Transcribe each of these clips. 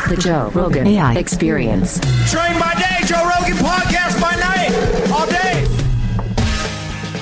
The Joe Rogan AI Experience. Train by day, Joe Rogan podcast by night, all day.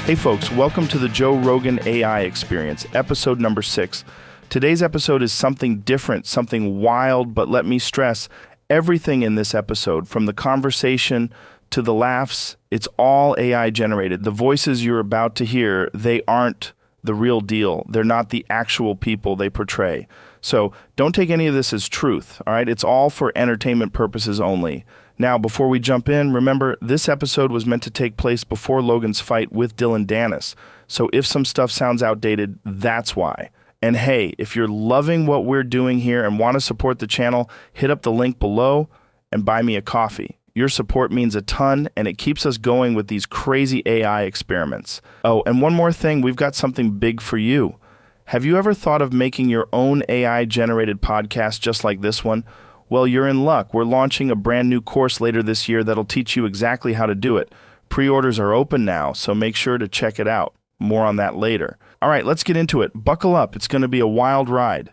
Hey folks, welcome to the Joe Rogan AI Experience, episode number 6. Today's episode is something different, something wild, but let me stress, everything in this episode, from the conversation to the laughs, it's all AI generated. The voices you're about to hear, they aren't the real deal. They're not the actual people they portray. So don't take any of this as truth, all right? It's all for entertainment purposes only. Now, before we jump in, remember, this episode was meant to take place before Logan's fight with Dylan Dennis. So if some stuff sounds outdated, that's why. And hey, if you're loving what we're doing here and want to support the channel, hit up the link below and buy me a coffee. Your support means a ton, and it keeps us going with these crazy AI experiments. Oh, and one more thing, we've got something big for you. Have you ever thought of making your own AI-generated podcast just like this one? Well, you're in luck. We're launching a brand new course later this year that'll teach you exactly how to do it. Pre-orders are open now, so make sure to check it out. More on that later. All right, let's get into it. Buckle up. It's going to be a wild ride.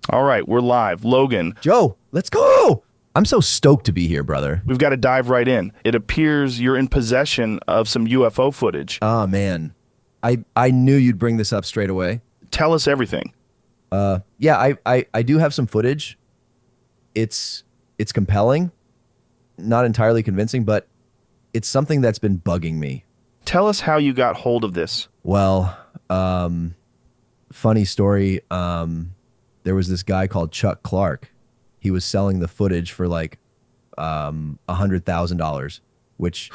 All right, we're live. Logan. Joe, let's go! I'm so stoked to be here, brother. We've got to dive right in. It appears you're in possession of some UFO footage. Oh, man. I knew you'd bring this up straight away. Tell us everything. Yeah, I do have some footage. It's compelling. Not entirely convincing, but it's something that's been bugging me. Tell us how you got hold of this. Well, funny story. There was this guy called Chuck Clark. He was selling the footage for like $100,000, which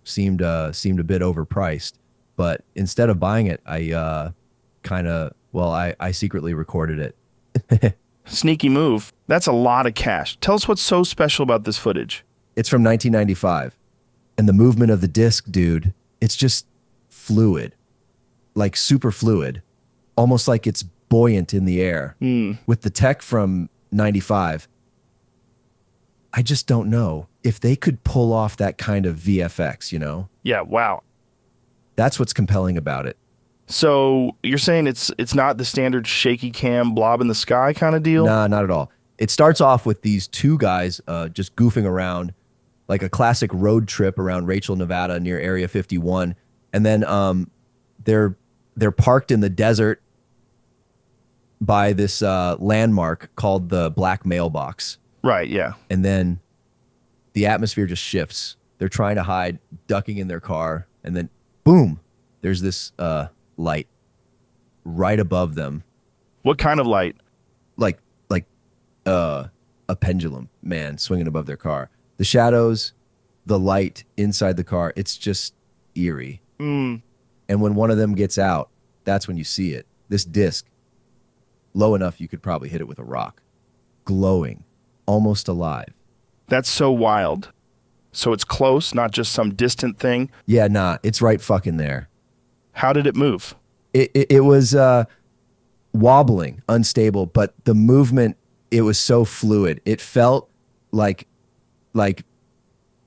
seemed a bit overpriced. But instead of buying it, I secretly recorded it. Sneaky move. That's a lot of cash. Tell us what's so special about this footage. It's from 1995. And the movement of the disc, dude, it's just fluid. Like super fluid. Almost like it's buoyant in the air. With the tech from 95, I just don't know if they could pull off that kind of VFX, you know? Yeah, wow. That's what's compelling about it. So you're saying it's not the standard shaky cam blob in the sky kind of deal? Nah, not at all. It starts off with these two guys just goofing around, like a classic road trip around Rachel, Nevada near Area 51. And then they're parked in the desert by this landmark called the Black Mailbox. Right, yeah. And then the atmosphere just shifts. They're trying to hide, ducking in their car, and then boom, there's this light right above them. What kind of light? Like a pendulum, man, swinging above their car. The shadows, the light inside the car, it's just eerie. And when one of them gets out, that's when you see it. This disc, low enough you could probably hit it with a rock. Glowing, almost alive. That's so wild. So it's close, not just some distant thing? Yeah, nah, it's right fucking there. How did it move? It was wobbling, unstable, but the movement, it was so fluid. It felt like it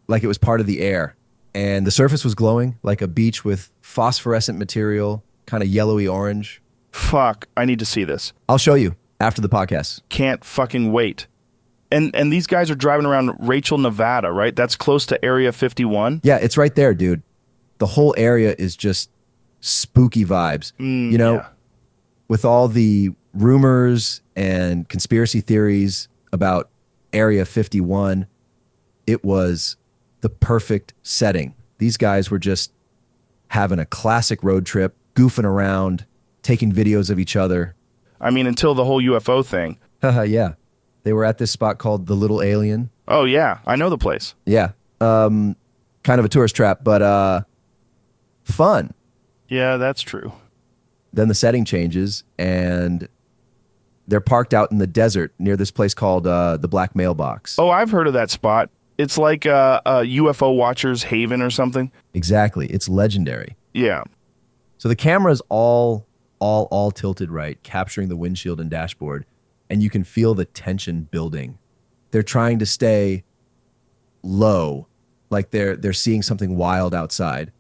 was part of the air. And the surface was glowing like a beach with phosphorescent material, kind of yellowy orange. Fuck, I need to see this. I'll show you after the podcast. Can't fucking wait. And these guys are driving around Rachel, Nevada, right? That's close to Area 51? Yeah, it's right there, dude. The whole area is just spooky vibes. Yeah. With all the rumors and conspiracy theories about Area 51, it was the perfect setting. These guys were just having a classic road trip, goofing around, taking videos of each other. I mean, until the whole UFO thing. Yeah. They were at this spot called the Little Alien. Oh, yeah. I know the place. Yeah. Kind of a tourist trap, but fun. Yeah, that's true. Then the setting changes, and they're parked out in the desert near this place called the Black Mailbox. Oh, I've heard of that spot. It's like a UFO watcher's haven or something. Exactly. It's legendary. Yeah. So the camera's all tilted right, capturing the windshield and dashboard, and you can feel the tension building. They're trying to stay low, like they're seeing something wild outside.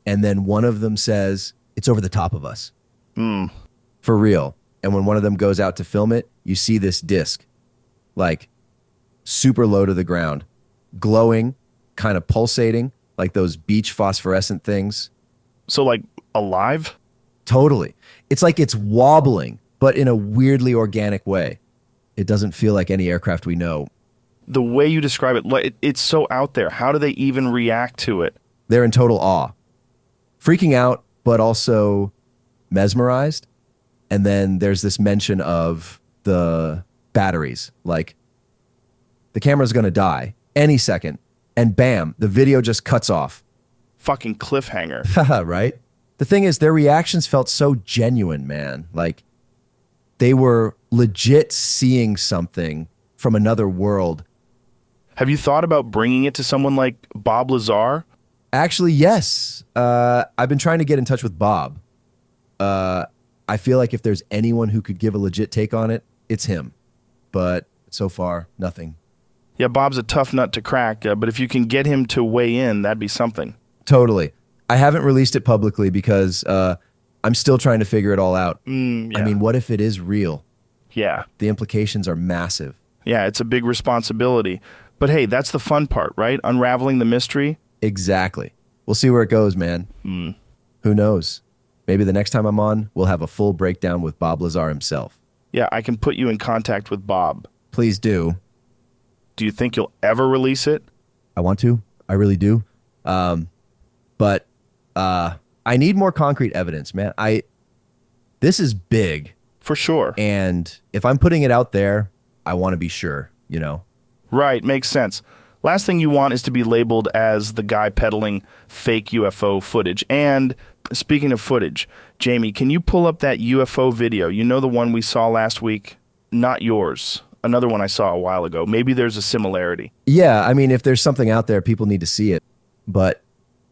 And then one of them says, "It's over the top of us." For real. And when one of them goes out to film it, you see this disc like super low to the ground, glowing, kind of pulsating, like those beach phosphorescent things. So like alive? Totally. It's like it's wobbling, but in a weirdly organic way. It doesn't feel like any aircraft we know. The way you describe it, like, it's so out there. How do they even react to it? They're in total awe, freaking out, but also mesmerized. And then there's this mention of the batteries, like the camera's going to die any second. And bam, the video just cuts off. Fucking cliffhanger. Haha, right? The thing is, their reactions felt so genuine, man. Like they were legit seeing something from another world. Have you thought about bringing it to someone like Bob Lazar? Actually, yes. I've been trying to get in touch with Bob. I feel like if there's anyone who could give a legit take on it, it's him. But so far, nothing. Yeah, Bob's a tough nut to crack, but if you can get him to weigh in, that'd be something. Totally. I haven't released it publicly because I'm still trying to figure it all out. Yeah. I mean, what if it is real? Yeah. The implications are massive. Yeah, it's a big responsibility. But hey, that's the fun part, right? Unraveling the mystery. Exactly. We'll see where it goes, man. Who knows? Maybe the next time I'm on, we'll have a full breakdown with Bob Lazar himself. Yeah, I can put you in contact with Bob. Please do. Do you think you'll ever release it? I want to. I really do. But I need more concrete evidence, man. This is big. For sure. And if I'm putting it out there, I want to be sure, you know? Right, makes sense. Last thing you want is to be labeled as the guy peddling fake UFO footage. And speaking of footage, Jamie, can you pull up that UFO video? You know the one we saw last week? Not yours. Another one I saw a while ago. Maybe there's a similarity. Yeah, I mean, if there's something out there, people need to see it. But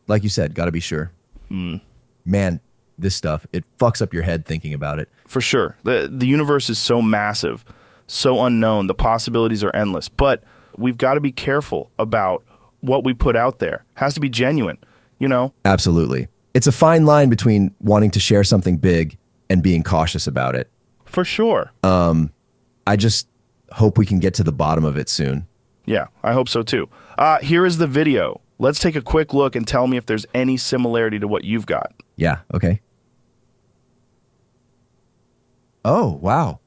like you said, got to be sure. Man, this stuff, it fucks up your head thinking about it. For sure. The universe is so massive, so unknown. The possibilities are endless. But we've got to be careful about what we put out there. Has to be genuine, you know? Absolutely. It's a fine line between wanting to share something big and being cautious about it. For sure. I just hope we can get to the bottom of it soon. Yeah, I hope so too. Here is the video. Let's take a quick look and tell me if there's any similarity to what you've got. Yeah, okay. Oh, wow.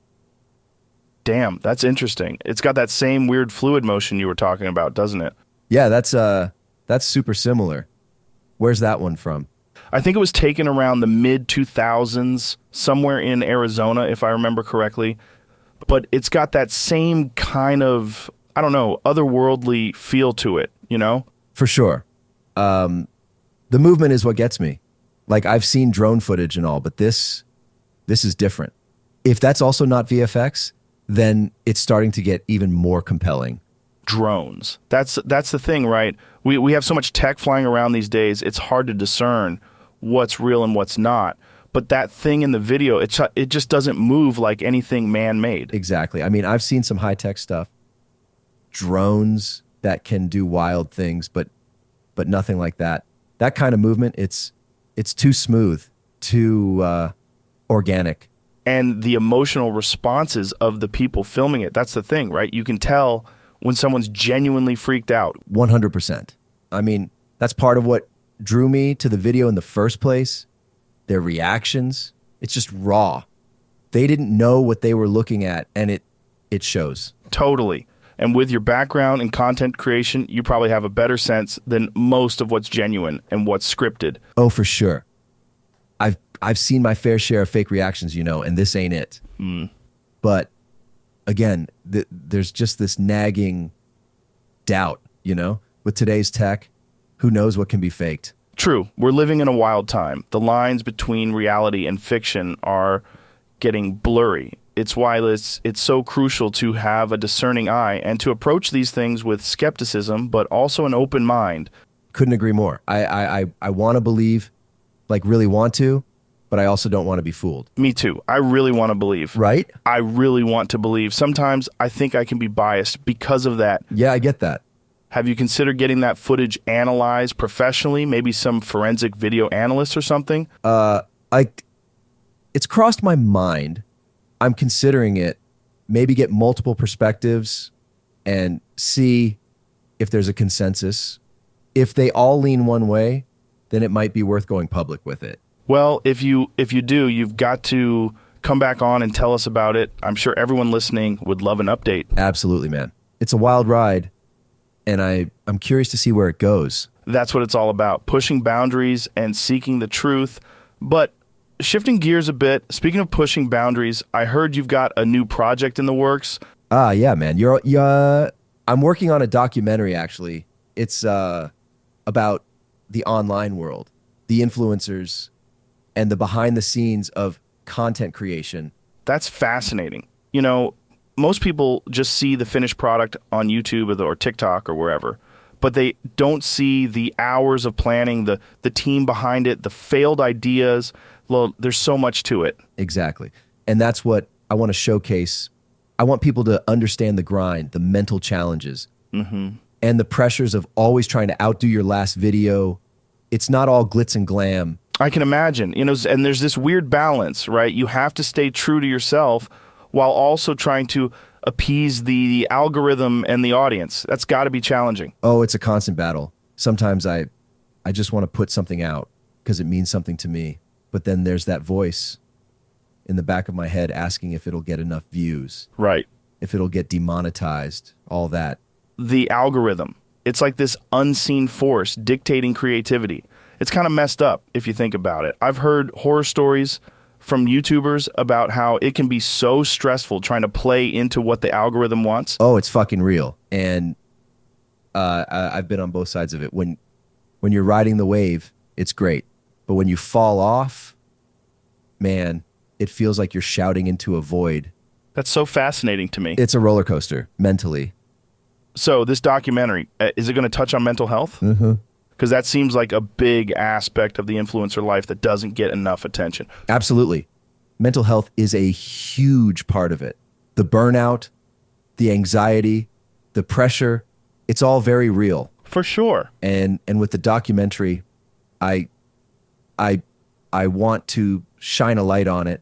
Damn, that's interesting. It's got that same weird fluid motion you were talking about, doesn't it? Yeah, that's super similar. Where's that one from? I think it was taken around the mid-2000s, somewhere in Arizona, if I remember correctly. But it's got that same kind of, I don't know, otherworldly feel to it, you know? For sure. The movement is what gets me. Like, I've seen drone footage and all, but this is different. If that's also not VFX, then it's starting to get even more compelling. Drones. That's the thing, right? We have so much tech flying around these days, it's hard to discern what's real and what's not. But that thing in the video, it just doesn't move like anything man-made. Exactly. I mean, I've seen some high-tech stuff. Drones that can do wild things, but nothing like that. That kind of movement, it's too smooth, too organic. And the emotional responses of the people filming it, that's the thing, right? You can tell when someone's genuinely freaked out. 100%. I mean, that's part of what drew me to the video in the first place. Their reactions, it's just raw. They didn't know what they were looking at, and it shows. Totally. And with your background in content creation, you probably have a better sense than most of what's genuine and what's scripted. Oh, for sure. I've seen my fair share of fake reactions, you know, and this ain't it. But again, there's just this nagging doubt, you know, with today's tech, who knows what can be faked? True. We're living in a wild time. The lines between reality and fiction are getting blurry. It's why it's so crucial to have a discerning eye and to approach these things with skepticism, but also an open mind. Couldn't agree more. I want to believe, like really want to, but I also don't want to be fooled. Me too. I really want to believe. Right? I really want to believe. Sometimes I think I can be biased because of that. Yeah, I get that. Have you considered getting that footage analyzed professionally? Maybe some forensic video analyst or something? It's crossed my mind. I'm considering it, maybe get multiple perspectives and see if there's a consensus. If they all lean one way, then it might be worth going public with it. Well, if you do, you've got to come back on and tell us about it. I'm sure everyone listening would love an update. Absolutely, man. It's a wild ride, and I'm curious to see where it goes. That's what it's all about, pushing boundaries and seeking the truth. But shifting gears a bit, speaking of pushing boundaries, I heard you've got a new project in the works. Yeah, man. I'm working on a documentary, actually. It's about the online world, the influencers, and the behind the scenes of content creation. That's fascinating. You know, most people just see the finished product on YouTube or TikTok or wherever, but they don't see the hours of planning, the team behind it, the failed ideas. Well, there's so much to it. Exactly. And that's what I want to showcase. I want people to understand the grind, the mental challenges, and the pressures of always trying to outdo your last video. It's not all glitz and glam. I can imagine, you know, and there's this weird balance, right? You have to stay true to yourself while also trying to appease the algorithm and the audience. That's got to be challenging. Oh, it's a constant battle. Sometimes I just want to put something out because it means something to me. But then there's that voice in the back of my head asking if it'll get enough views. Right. If it'll get demonetized, all that. The algorithm. It's like this unseen force dictating creativity. It's kind of messed up if you think about it. I've heard horror stories from YouTubers about how it can be so stressful trying to play into what the algorithm wants. Oh, it's fucking real. And I've been on both sides of it. When you're riding the wave, it's great. But when you fall off, man, it feels like you're shouting into a void. That's so fascinating to me. It's a roller coaster mentally. So this documentary, is it going to touch on mental health? Mm-hmm. Because that seems like a big aspect of the influencer life that doesn't get enough attention. Absolutely. Mental health is a huge part of it. The burnout, the anxiety, the pressure, it's all very real. For sure. And with the documentary, I want to shine a light on it.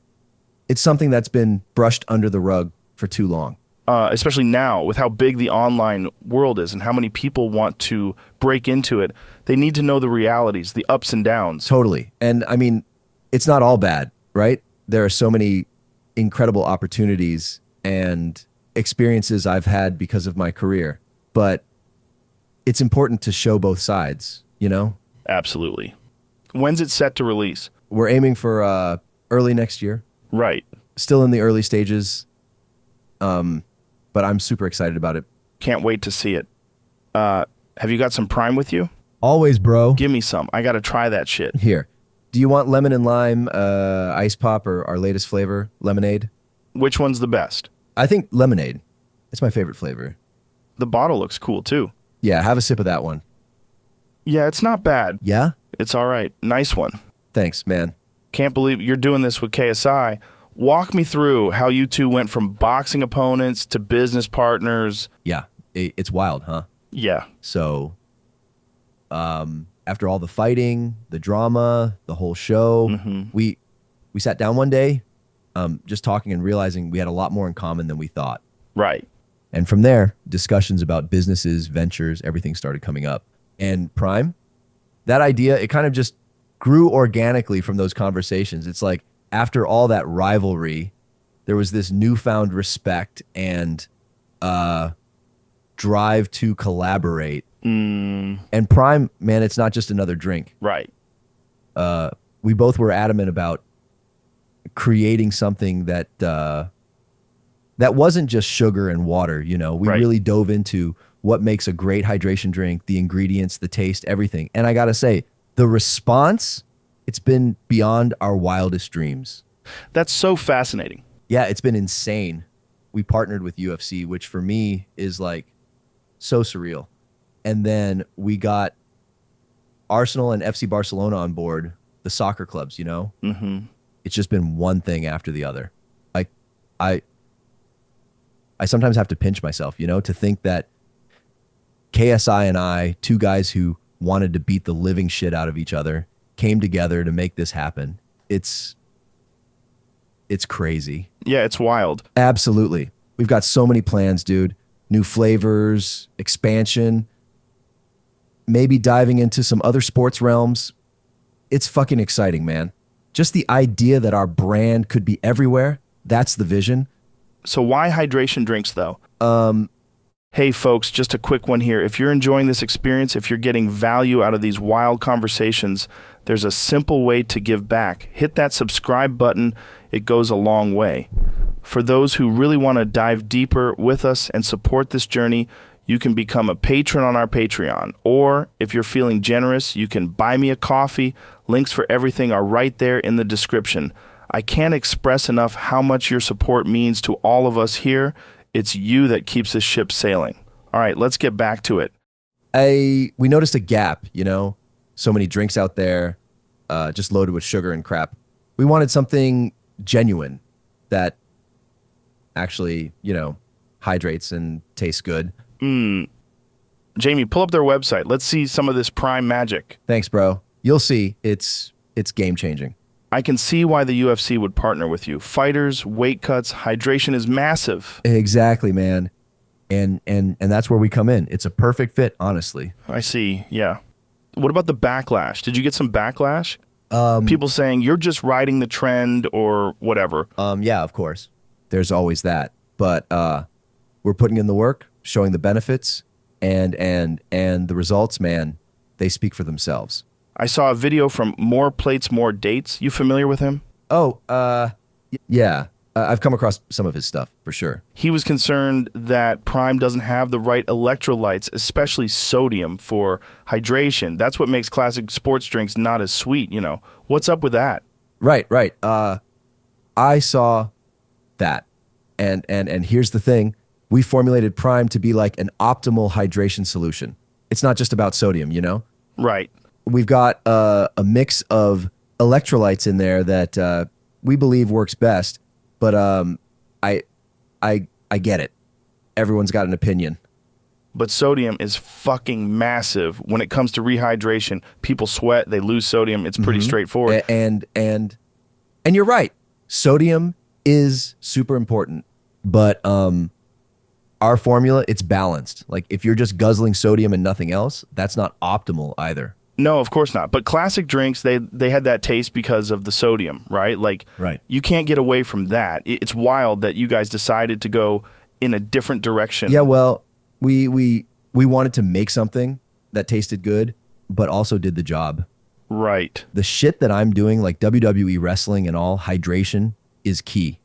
It's something that's been brushed under the rug for too long. Especially now with how big the online world is and how many people want to break into it. They need to know the realities, the ups and downs. Totally. And I mean, it's not all bad, right? There are so many incredible opportunities and experiences I've had because of my career. But it's important to show both sides, you know? Absolutely. When's it set to release? We're aiming for early next year. Right. Still in the early stages. But I'm super excited about it. Can't wait to see it. Have you got some Prime with you? Always, bro. Give me some. I got to try that shit. Here. Do you want lemon and lime ice pop or our latest flavor, lemonade? Which one's the best? I think lemonade. It's my favorite flavor. The bottle looks cool too. Yeah, have a sip of that one. Yeah, it's not bad. Yeah? It's all right. Nice one. Thanks, man. Can't believe you're doing this with KSI. Walk me through how you two went from boxing opponents to business partners. Yeah, it's wild, huh? Yeah. So, after all the fighting, the drama, the whole show, we sat down one day, just talking and realizing we had a lot more in common than we thought. Right. And from there, discussions about businesses, ventures, everything started coming up. And Prime, that idea, it kind of just grew organically from those conversations. It's like, after all that rivalry, there was this newfound respect and drive to collaborate. And Prime, man, it's not just another drink. Right. We both were adamant about creating something that wasn't just sugar and water. You know, we really dove into what makes a great hydration drink, the ingredients, the taste, everything. And I got to say, the response, it's been beyond our wildest dreams. That's so fascinating. Yeah, it's been insane. We partnered with UFC, which for me is like so surreal. And then we got Arsenal and FC Barcelona on board, the soccer clubs, you know? Mm-hmm. It's just been one thing after the other. I sometimes have to pinch myself, you know, to think that KSI and I, two guys who wanted to beat the living shit out of each other, came together to make this happen. It's crazy. Yeah, it's wild. Absolutely. We've got so many plans, dude. New flavors, expansion, maybe diving into some other sports realms. It's fucking exciting, man. Just the idea that our brand could be everywhere, that's the vision. So why hydration drinks, though? Hey, folks, just a quick one here. If you're enjoying this experience, if you're getting value out of these wild conversations, there's a simple way to give back. Hit that subscribe button. It goes a long way. For those who really want to dive deeper with us and support this journey, you can become a patron on our Patreon. Or if you're feeling generous, you can buy me a coffee. Links for everything are right there in the description. I can't express enough how much your support means to all of us here. It's you that keeps this ship sailing. All right, let's get back to it. We noticed a gap, so many drinks out there, just loaded with sugar and crap. We wanted something genuine that actually, hydrates and tastes good. Jamie, pull up their website. Let's see some of this Prime magic. Thanks, bro. You'll see. It's game changing. I can see why the UFC would partner with you. Fighters, weight cuts, hydration is massive. Exactly, man. And that's where we come in. It's a perfect fit, honestly. I see, yeah. What about the backlash? Did you get some backlash? People saying you're just riding the trend or whatever. Yeah, of course. There's always that. But we're putting in the work, showing the benefits, and the results, man, they speak for themselves. I saw a video from More Plates, More Dates. You familiar with him? Oh, yeah. I've come across some of his stuff, for sure. He was concerned that Prime doesn't have the right electrolytes, especially sodium, for hydration. That's what makes classic sports drinks not as sweet, What's up with that? Right. I saw that. And here's the thing. We formulated Prime to be like an optimal hydration solution. It's not just about sodium, Right. We've got a mix of electrolytes in there that we believe works best. But I get it. Everyone's got an opinion. But sodium is fucking massive when it comes to rehydration. People sweat, they lose sodium. It's pretty straightforward. And you're right. Sodium is super important. But our formula, it's balanced. Like if you're just guzzling sodium and nothing else, that's not optimal either. No, of course not. But classic drinks, they had that taste because of the sodium, right? Right. You can't get away from that. It's wild that you guys decided to go in a different direction. Yeah, well, we wanted to make something that tasted good, but also did the job. Right. The shit that I'm doing, like WWE wrestling and all, hydration is key,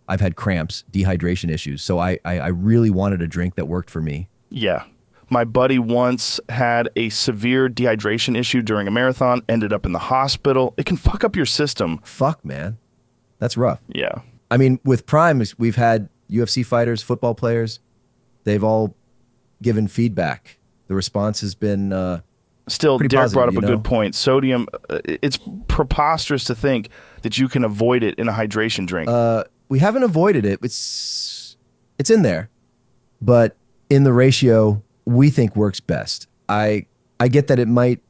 I've had cramps, dehydration issues. So I really wanted a drink that worked for me. Yeah. My buddy once had a severe dehydration issue during a marathon, ended up in the hospital. It can fuck up your system. Fuck, man. That's rough. Yeah. I mean, with Prime, we've had UFC fighters, football players. They've all given feedback. The response has been Still, pretty Derek positive, brought up a good point. Sodium, it's preposterous to think that you can avoid it in a hydration drink. We haven't avoided it. It's in there. But in the ratio we think works best. I get that it might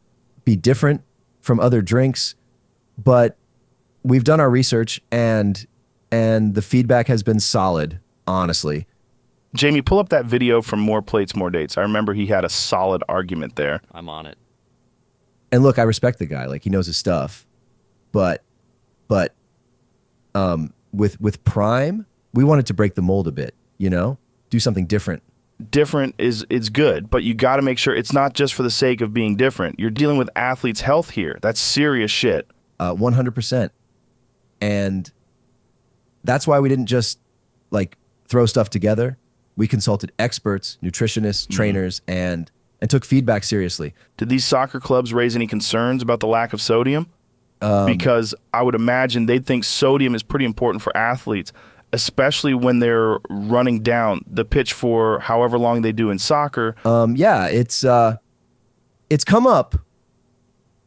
be different from other drinks, but we've done our research and the feedback has been solid, honestly. Jamie, pull up that video from More Plates, More Dates. I remember he had a solid argument there. I'm on it. And look, I respect the guy. Like, he knows his stuff. But with Prime, we wanted to break the mold a bit, do something different. Different is good, but you got to make sure it's not just for the sake of being different. You're dealing with athletes' health here. That's serious shit. 100%. And that's why we didn't just throw stuff together. We consulted experts, nutritionists, trainers, and took feedback seriously. Did these soccer clubs raise any concerns about the lack of sodium? Because I would imagine they'd think sodium is pretty important for athletes, especially when they're running down the pitch for however long they do in soccer. Yeah, it's come up.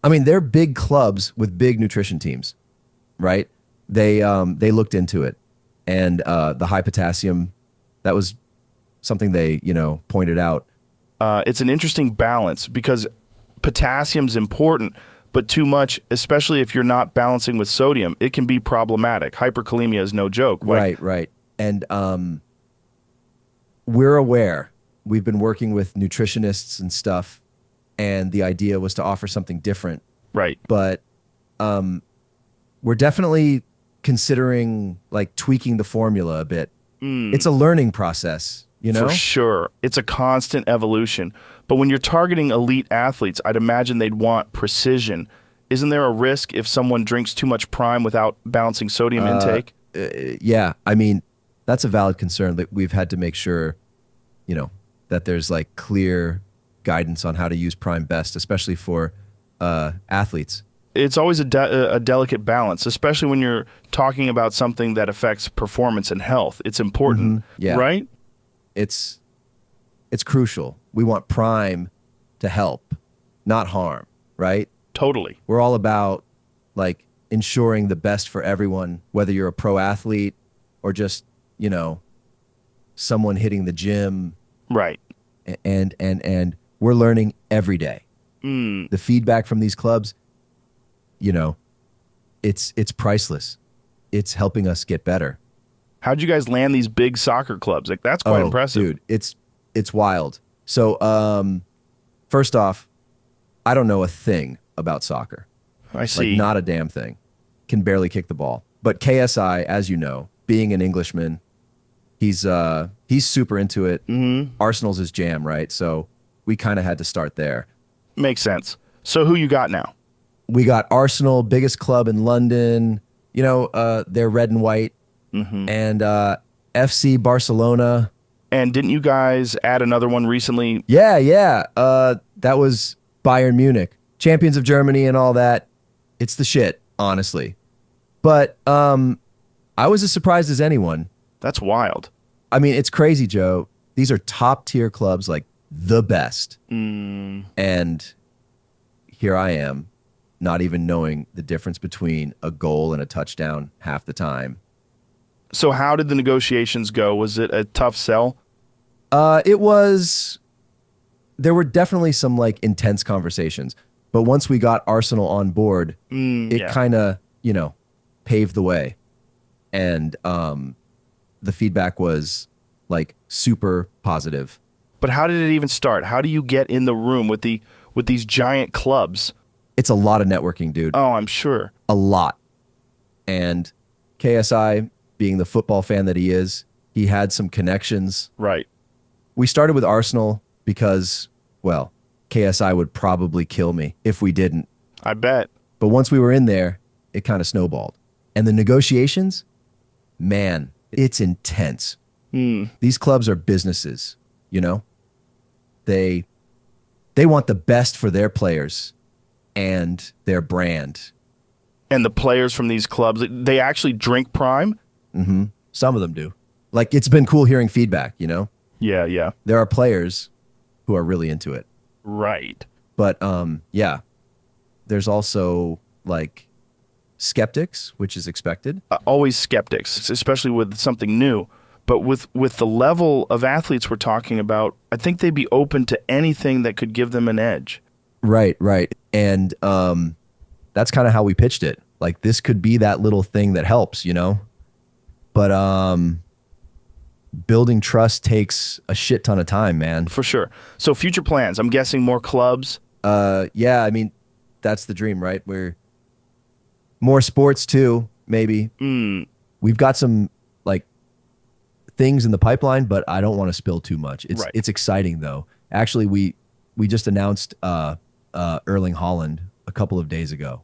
I mean, they're big clubs with big nutrition teams, right? They looked into it, and the high potassium, that was something they pointed out. It's an interesting balance because potassium's important, but too much, especially if you're not balancing with sodium, it can be problematic. Hyperkalemia is no joke. Right. And we're aware. We've been working with nutritionists and stuff, and the idea was to offer something different. Right. But we're definitely considering like tweaking the formula a bit. It's a learning process, you know? For sure. It's a constant evolution. But when you're targeting elite athletes, I'd imagine they'd want precision. Isn't there a risk if someone drinks too much Prime without balancing sodium intake? Yeah, I mean, that's a valid concern that we've had to make sure, you know, that there's like clear guidance on how to use Prime best, especially for athletes. It's always a delicate balance, especially when you're talking about something that affects performance and health. It's important, Yeah. right? It's crucial. We want Prime to help, not harm, right? Totally. We're all about like ensuring the best for everyone, whether you're a pro athlete or just, you know, someone hitting the gym. Right. And we're learning every day. The feedback from these clubs, you know, it's priceless. It's helping us get better. How'd you guys land these big soccer clubs? Like, that's quite impressive. Dude, it's wild. So, first off, I don't know a thing about soccer. I see. Like, not a damn thing. Can barely kick the ball. But KSI, as you know, being an Englishman, he's super into it. Arsenal's his jam, right? So we kind of had to start there. Makes sense. So who you got now? We got Arsenal, biggest club in London. You know, they're red and white. And FC Barcelona. And didn't you guys add another one recently? Yeah. That was Bayern Munich, champions of Germany and all that. It's the shit, honestly. But I was as surprised as anyone. That's wild. I mean, it's crazy, Joe. These are top tier clubs, like the best. And here I am, not even knowing the difference between a goal and a touchdown half the time. So how did the negotiations go? Was it a tough sell? It was. There were definitely some like intense conversations, but once we got Arsenal on board, it kind of, you know, paved the way. And the feedback was like super positive. But how did it even start? How do you get in the room with these giant clubs? It's a lot of networking, dude. Oh, I'm sure. A lot. And KSI, being the football fan that he is, he had some connections. Right. We started with Arsenal because, well, KSI would probably kill me if we didn't. I bet. But once we were in there, it kind of snowballed. And the negotiations, man, it's intense. These clubs are businesses, you know? They want the best for their players and their brand. And the players from these clubs, they actually drink Prime? Some of them do. Like, it's been cool hearing feedback, you know? Yeah. There are players who are really into it. Right. But, yeah, there's also, like, skeptics, which is expected. Always skeptics, especially with something new. But with the level of athletes we're talking about, I think they'd be open to anything that could give them an edge. Right. And that's kind of how we pitched it. Like, this could be that little thing that helps, you know? But building trust takes a shit ton of time, man. For sure. So future plans, I'm guessing more clubs. Yeah, I mean, that's the dream, right? We're more sports too, maybe. We've got some like things in the pipeline, but I don't want to spill too much. It's exciting though. Actually, we just announced Erling Haaland a couple of days ago.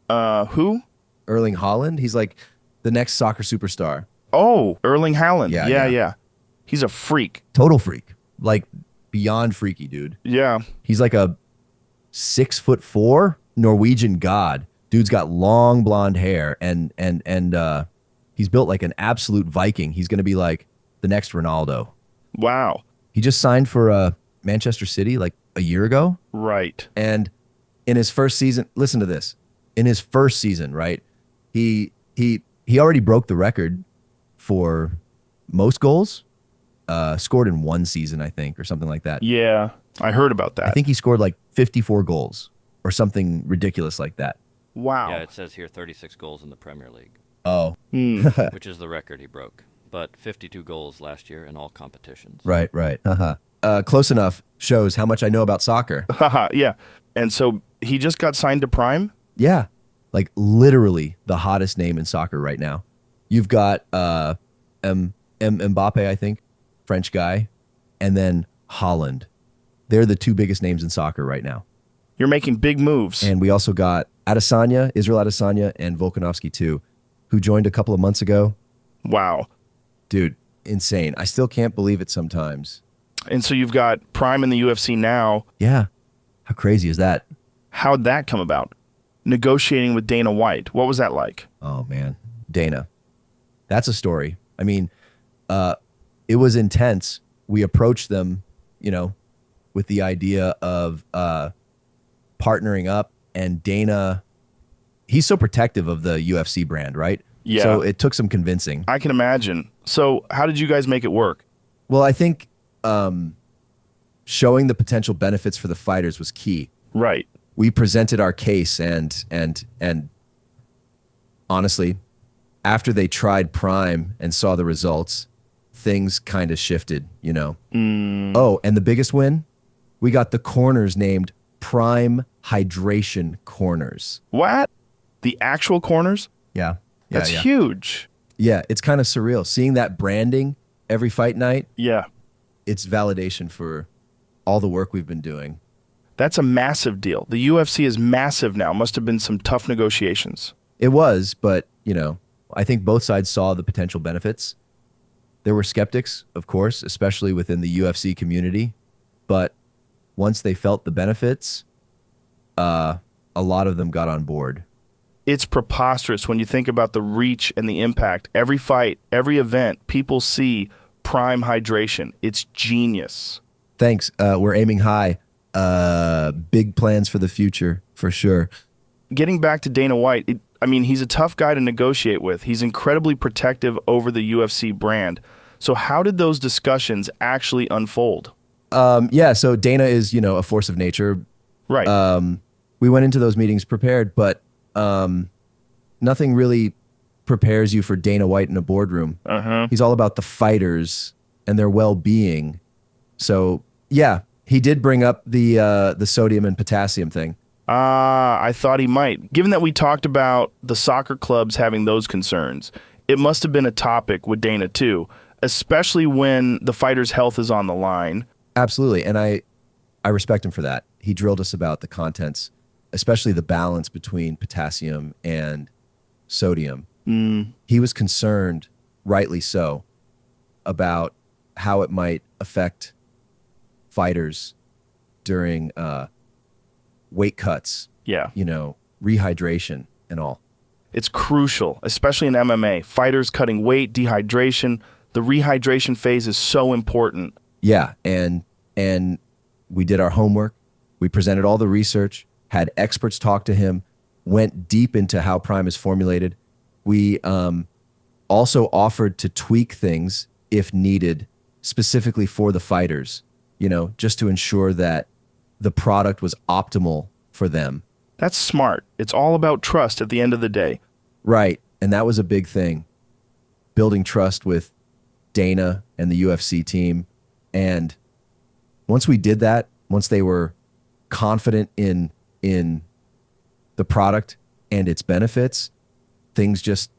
Who? Erling Haaland. He's like the next soccer superstar. Oh, Erling Haaland. Yeah. He's a freak. Total freak. Like beyond freaky, dude. Yeah. He's like a 6'4" Norwegian god. Dude's got long blonde hair and he's built like an absolute Viking. He's going to be like the next Ronaldo. Wow. He just signed for Manchester City like a year ago. Right. And in his first season, listen to this. In his first season, right? He already broke the record for most goals scored in one season, I think, or something like that. Yeah, I heard about that. I think he scored like 54 goals or something ridiculous like that. Wow. Yeah, it says here 36 goals in the Premier League, Oh. which is the record he broke. but 52 goals last year in all competitions. Right. Close enough shows how much I know about soccer. Haha, yeah. And so he just got signed to Prime? Yeah. Like literally the hottest name in soccer right now. You've got Mbappe, I think, French guy, and then Holland. They're the two biggest names in soccer right now. You're making big moves. And we also got Israel Adesanya, and Volkanovski too, who joined a couple of months ago. Wow. Dude, insane. I still can't believe it sometimes. And so you've got Prime in the UFC now. Yeah. How crazy is that? How'd that come about? Negotiating with Dana White. What was that like? Oh, man. Dana. That's a story. I mean, it was intense. We approached them, with the idea of partnering up, and Dana, he's so protective of the UFC brand, right? Yeah. So it took some convincing. I can imagine. So how did you guys make it work? Well, I think showing the potential benefits for the fighters was key. Right. We presented our case, and honestly, after they tried Prime and saw the results, things kind of shifted, Oh, and the biggest win? We got the corners named Prime Hydration Corners. What? The actual corners? Yeah. That's huge. Yeah, it's kind of surreal. Seeing that branding every fight night, Yeah. it's validation for all the work we've been doing. That's a massive deal. The UFC is massive now. Must have been some tough negotiations. It was, but, I think both sides saw the potential benefits. There were skeptics, of course, especially within the UFC community. But once they felt the benefits, a lot of them got on board. It's preposterous when you think about the reach and the impact. Every fight, every event, people see Prime Hydration. It's genius. Thanks. We're aiming high. Big plans for the future, for sure. Getting back to Dana White, he's a tough guy to negotiate with. He's incredibly protective over the UFC brand. So how did those discussions actually unfold? So Dana is, a force of nature. Right. We went into those meetings prepared, but nothing really prepares you for Dana White in a boardroom. Uh-huh. He's all about the fighters and their well-being. So, yeah, he did bring up the sodium and potassium thing. I thought he might. Given that we talked about the soccer clubs having those concerns, it must have been a topic with Dana too, especially when the fighter's health is on the line. Absolutely, and I respect him for that. He drilled us about the contents, especially the balance between potassium and sodium. He was concerned, rightly so, about how it might affect fighters during weight cuts, Yeah. rehydration and all. It's crucial, especially in MMA. Fighters cutting weight, dehydration. The rehydration phase is so important. Yeah, and we did our homework. We presented all the research, had experts talk to him, went deep into how Prime is formulated. We also offered to tweak things if needed, specifically for the fighters, just to ensure that the product was optimal for them. That's smart. It's all about trust at the end of the day. Right, and that was a big thing. Building trust with Dana and the UFC team. And once we did that, once they were confident in the product and its benefits, things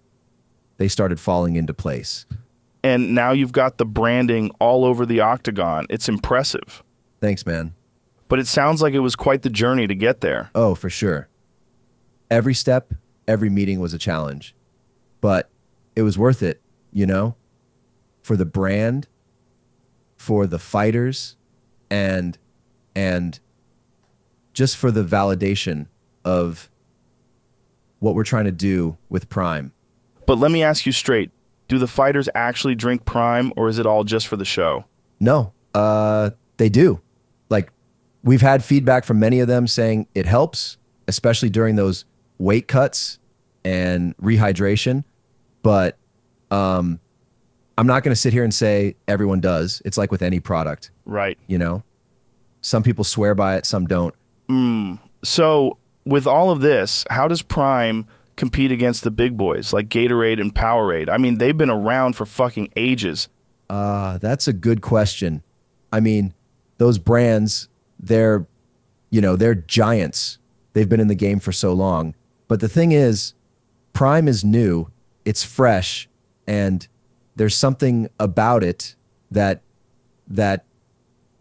they started falling into place. And now you've got the branding all over the octagon. It's impressive. Thanks, man. But it sounds like it was quite the journey to get there. Oh, for sure. Every step, every meeting was a challenge. But it was worth it, for the brand, for the fighters, and just for the validation of what we're trying to do with Prime. But let me ask you straight. Do the fighters actually drink Prime, or is it all just for the show? No, they do. Like, we've had feedback from many of them saying it helps, especially during those weight cuts and rehydration. But I'm not going to sit here and say everyone does. It's like with any product. Right. Some people swear by it, some don't. So with all of this, how does Prime compete against the big boys like Gatorade and Powerade? I mean, they've been around for fucking ages. That's a good question. I mean, those brands, they're giants. They've been in the game for so long. But the thing is, Prime is new, it's fresh, and there's something about it that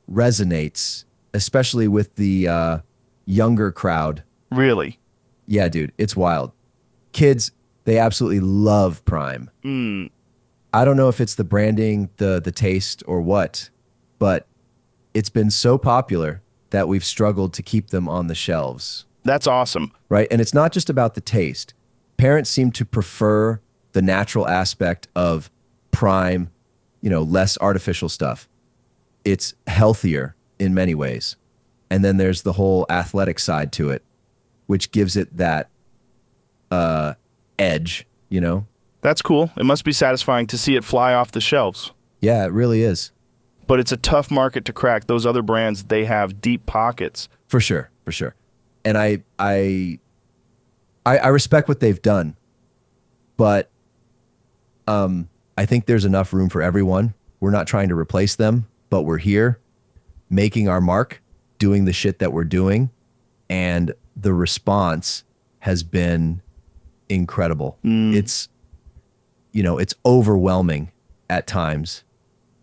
resonates, especially with the younger crowd. Really? Yeah, dude, it's wild. Kids, they absolutely love Prime. I don't know if it's the branding, the taste, or what, but it's been so popular that we've struggled to keep them on the shelves. That's awesome. Right? And it's not just about the taste. Parents seem to prefer the natural aspect of Prime, less artificial stuff. It's healthier in many ways. And then there's the whole athletic side to it, which gives it that edge, That's cool. It must be satisfying to see it fly off the shelves. Yeah, it really is. But it's a tough market to crack. Those other brands, they have deep pockets. For sure. And I respect what they've done, but I think there's enough room for everyone. We're not trying to replace them, but we're here making our mark, doing the shit that we're doing, and the response has been incredible. It's overwhelming at times.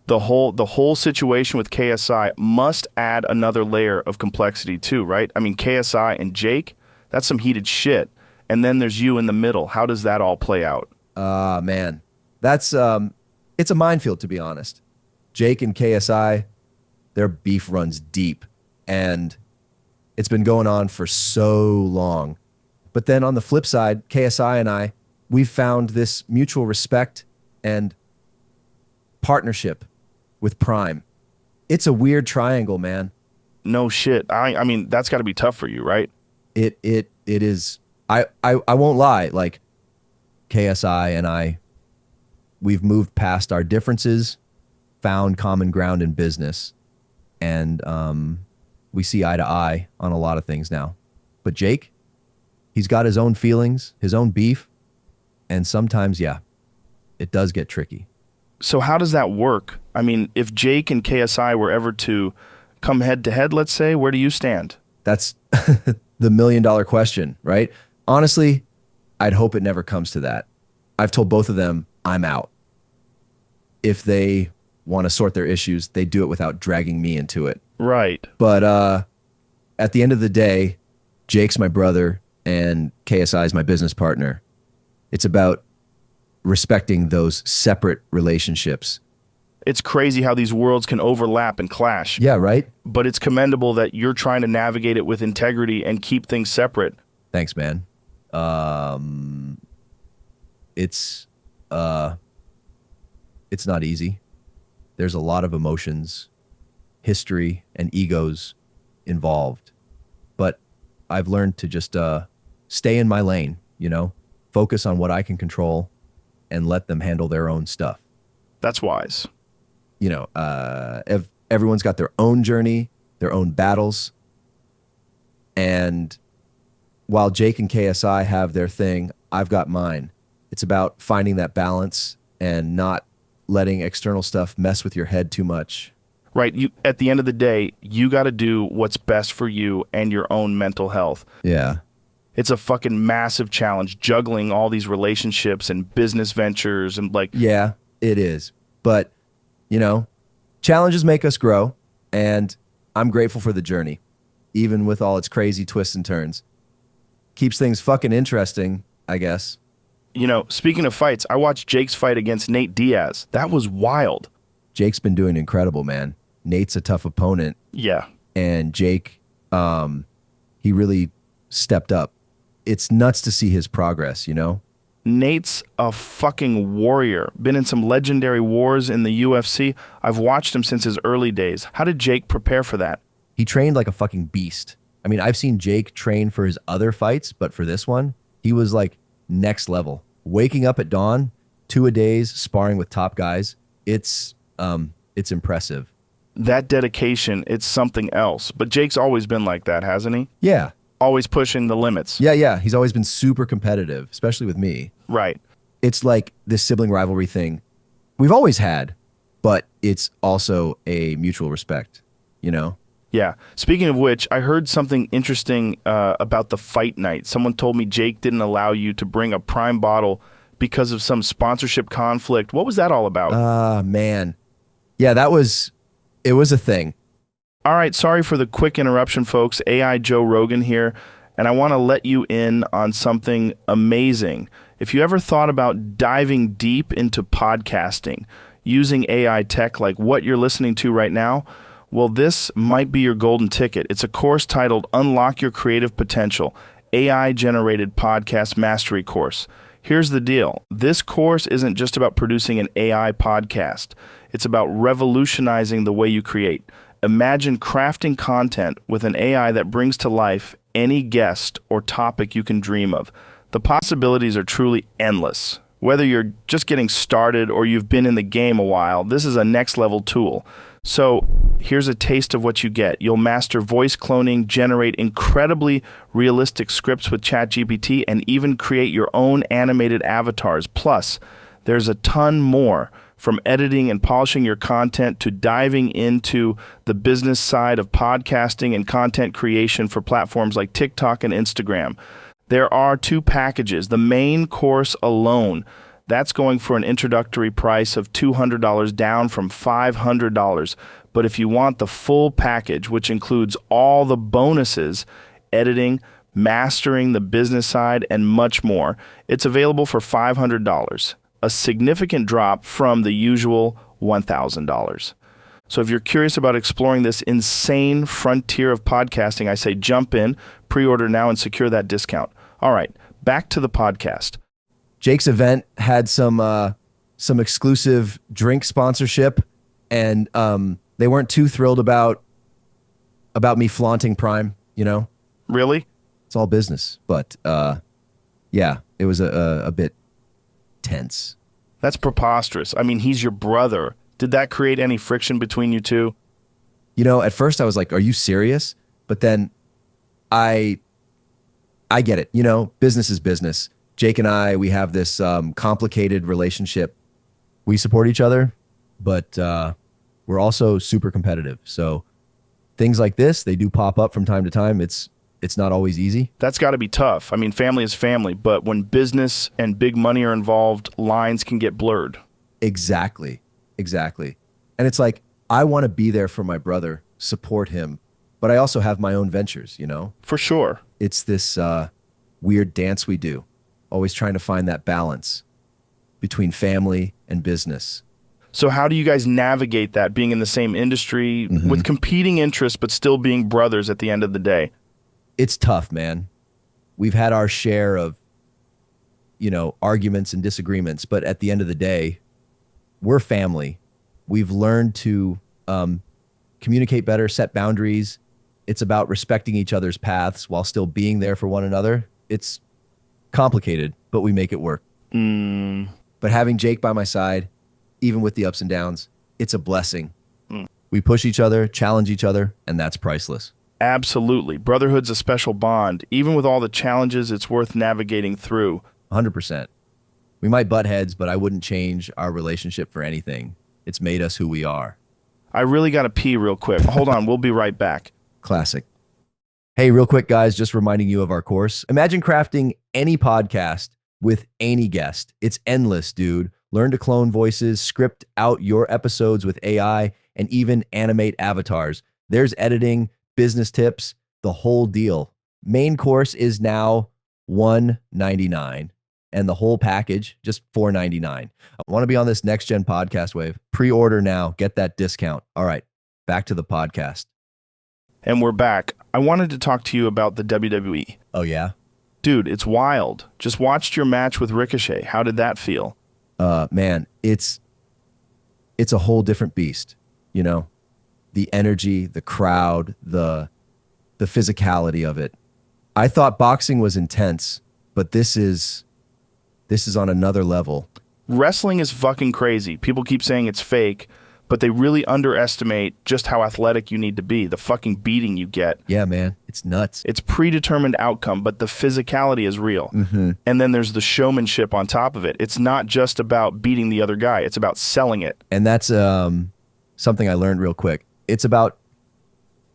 The whole situation with KSI must add another layer of complexity too, right? I mean, KSI and Jake, that's some heated shit. And then there's you in the middle. How does that all play out? Man, that's it's a minefield, to be honest. Jake and KSI, their beef runs deep, and it's been going on for so long. But then on the flip side, KSI and we've found this mutual respect and partnership with Prime. It's a weird triangle, man. No shit. I mean, that's got to be tough for you, right? It is. I won't lie. Like, KSI and we've moved past our differences, found common ground in business, and we see eye to eye on a lot of things now. But Jake, he's got his own feelings, his own beef, and sometimes, yeah, it does get tricky. So how does that work? I mean, if Jake and KSI were ever to come head to head, let's say, where do you stand? That's the $1 million question, right? Honestly, I'd hope it never comes to that. I've told both of them I'm out. If they want to sort their issues, they do it without dragging me into it. Right. But at the end of the day, Jake's my brother and KSI is my business partner. It's about respecting those separate relationships. It's crazy how these worlds can overlap and clash. Yeah, right? But it's commendable that you're trying to navigate it with integrity and keep things separate. Thanks, man. It's not easy. There's a lot of emotions, history, and egos involved. But I've learned to just stay in my lane, focus on what I can control and let them handle their own stuff. That's wise. Everyone's got their own journey, their own battles. And while Jake and KSI have their thing, I've got mine. It's about finding that balance and not letting external stuff mess with your head too much. Right. At the end of the day, you got to do what's best for you and your own mental health. Yeah. It's a fucking massive challenge juggling all these relationships and business ventures and Yeah, it is. But, challenges make us grow, and I'm grateful for the journey, even with all its crazy twists and turns. Keeps things fucking interesting, I guess. Speaking of fights, I watched Jake's fight against Nate Diaz. That was wild. Jake's been doing incredible, man. Nate's a tough opponent. Yeah. And Jake, he really stepped up. It's nuts to see his progress, Nate's a fucking warrior. Been in some legendary wars in the UFC. I've watched him since his early days. How did Jake prepare for that? He trained like a fucking beast. I mean, I've seen Jake train for his other fights, but for this one, he was like next level. Waking up at dawn, 2-a-days, sparring with top guys. It's impressive. That dedication, it's something else. But Jake's always been like that, hasn't he? Yeah, Always pushing the limits. Yeah. He's always been super competitive, especially with me. Right. It's like this sibling rivalry thing we've always had, but it's also a mutual respect, you know? Yeah. Speaking of which, I heard something interesting about the fight night. Someone told me Jake didn't allow you to bring a Prime bottle because of some sponsorship conflict. What was that all about? Man. Yeah, it was a thing. All right, sorry for the quick interruption, folks. AI Joe Rogan here, and I want to let you in on something amazing. If you ever thought about diving deep into podcasting, using AI tech like what you're listening to right now, well, this might be your golden ticket. It's a course titled Unlock Your Creative Potential, AI-generated podcast mastery course. Here's the deal. This course isn't just about producing an AI podcast. It's about revolutionizing the way you create. Imagine crafting content with an AI that brings to life any guest or topic you can dream of. The possibilities are truly endless. Whether you're just getting started or you've been in the game a while, this is a next level tool. So here's a taste of what you get. You'll master voice cloning, generate incredibly realistic scripts with ChatGPT, and even create your own animated avatars. Plus, there's a ton more. From editing and polishing your content to diving into the business side of podcasting and content creation for platforms like TikTok and Instagram. There are 2 packages. The main course alone, that's going for an introductory price of $200 down from $500. But if you want the full package, which includes all the bonuses, editing, mastering the business side, and much more, it's available for $500. A significant drop from the usual $1,000. So if you're curious about exploring this insane frontier of podcasting, I say jump in, pre-order now, and secure that discount. All right, back to the podcast. Jake's event had some exclusive drink sponsorship, and they weren't too thrilled about me flaunting Prime, you know? Really? It's all business. But yeah, it was a bit tense. That's preposterous. I mean, he's your brother. Did that create any friction between you two? You know, at first I was like, are you serious? But then I get it. You know, business is business. Jake and I, we have this complicated relationship. We support each other, but we're also super competitive. So things like this, they do pop up from time to time. It's not always easy. That's got to be tough. I mean, family is family, but when business and big money are involved, lines can get blurred. Exactly. And it's like, I want to be there for my brother, support him, but I also have my own ventures, you know? For sure. It's this weird dance we do, always trying to find that balance between family and business. So how do you guys navigate that, being in the same industry with competing interests, but still being brothers at the end of the day? It's tough, man. We've had our share of, you know, arguments and disagreements, but at the end of the day, we're family. We've learned to communicate better, set boundaries. It's about respecting each other's paths while still being there for one another. It's complicated, but we make it work. But having Jake by my side, even with the ups and downs, it's a blessing. We push each other, challenge each other, and that's priceless. Absolutely. Brotherhood's a special bond. Even with all the challenges, it's worth navigating through. 100%. We might butt heads, but I wouldn't change our relationship for anything. It's made us who we are. I really got to pee real quick. Hold on, we'll be right back. Classic. Hey, real quick, guys, just reminding you of our course. Imagine crafting any podcast with any guest. It's endless, dude. Learn to clone voices, script out your episodes with AI, and even animate avatars. There's editing, business tips, the whole deal. Main course is now $199 and the whole package just $499. I want to be on this next gen podcast wave. Pre-order now, get that discount. All right, back to the podcast. And we're back. I wanted to talk to you about the WWE. Oh yeah? Dude, it's wild. Just watched your match with Ricochet. How did that feel? Man, it's a whole different beast, you know? The energy, the crowd, the physicality of it. I thought boxing was intense, but this is on another level. Wrestling is fucking crazy. People keep saying it's fake, but they really underestimate just how athletic you need to be, the fucking beating you get. Yeah, man. It's nuts. It's predetermined outcome, but the physicality is real. And then there's the showmanship on top of it. It's not just about beating the other guy. It's about selling it. And that's something I learned real quick. It's about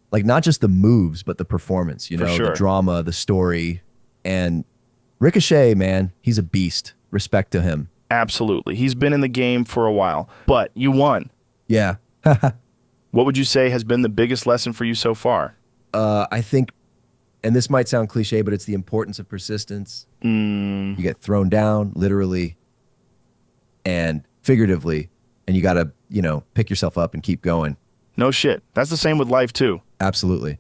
like not just the moves, but the performance, you know, sure. the drama, the story. And Ricochet, man, he's a beast. Respect to him. Absolutely. He's been in the game for a while, but you won. Yeah. What would you say has been the biggest lesson for you so far? I think, and this might sound cliche, but it's the importance of persistence. You get thrown down, literally and figuratively, and you got to, you know, pick yourself up and keep going. No shit. That's the same with life, too. Absolutely.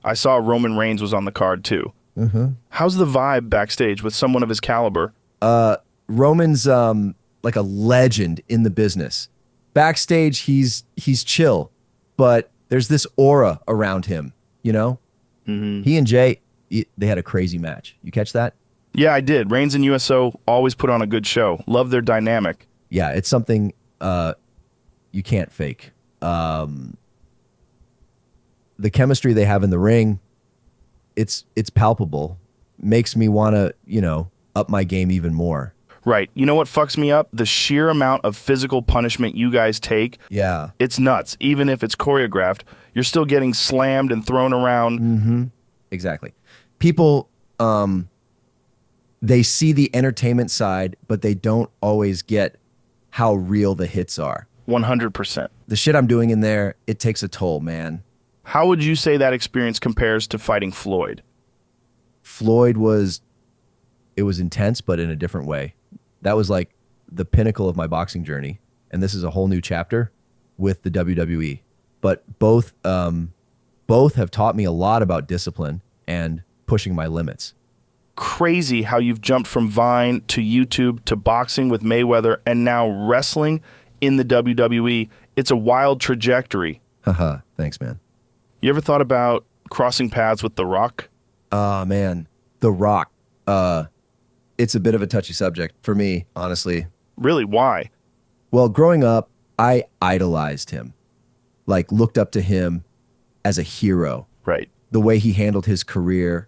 I saw Roman Reigns was on the card, too. How's the vibe backstage with someone of his caliber? Roman's like a legend in the business. Backstage, he's chill, but there's this aura around him, you know? He and Jay, they had a crazy match. You catch that? Yeah, I did. Reigns and USO always put on a good show. Love their dynamic. Yeah, it's something you can't fake. The chemistry they have in the ring, it's palpable. Makes me want to, you know, up my game even more. Right. You know what fucks me up? The sheer amount of physical punishment you guys take. Yeah. It's nuts. Even if it's choreographed, you're still getting slammed and thrown around. Exactly. People, they see the entertainment side, but they don't always get how real the hits are. 100%. The shit I'm doing in there, it takes a toll, man. How would you say that experience compares to fighting Floyd? Floyd was intense, but in a different way. That was like the pinnacle of my boxing journey. And this is a whole new chapter with the WWE. But both have taught me a lot about discipline and pushing my limits. Crazy how you've jumped from Vine to YouTube to boxing with Mayweather and now wrestling in the WWE. It's a wild trajectory. Haha, thanks, man. You ever thought about crossing paths with The Rock? Man, The Rock. It's a bit of a touchy subject for me, honestly. Really? Why? Well, growing up, I idolized him. Like, looked up to him as a hero. Right. The way he handled his career,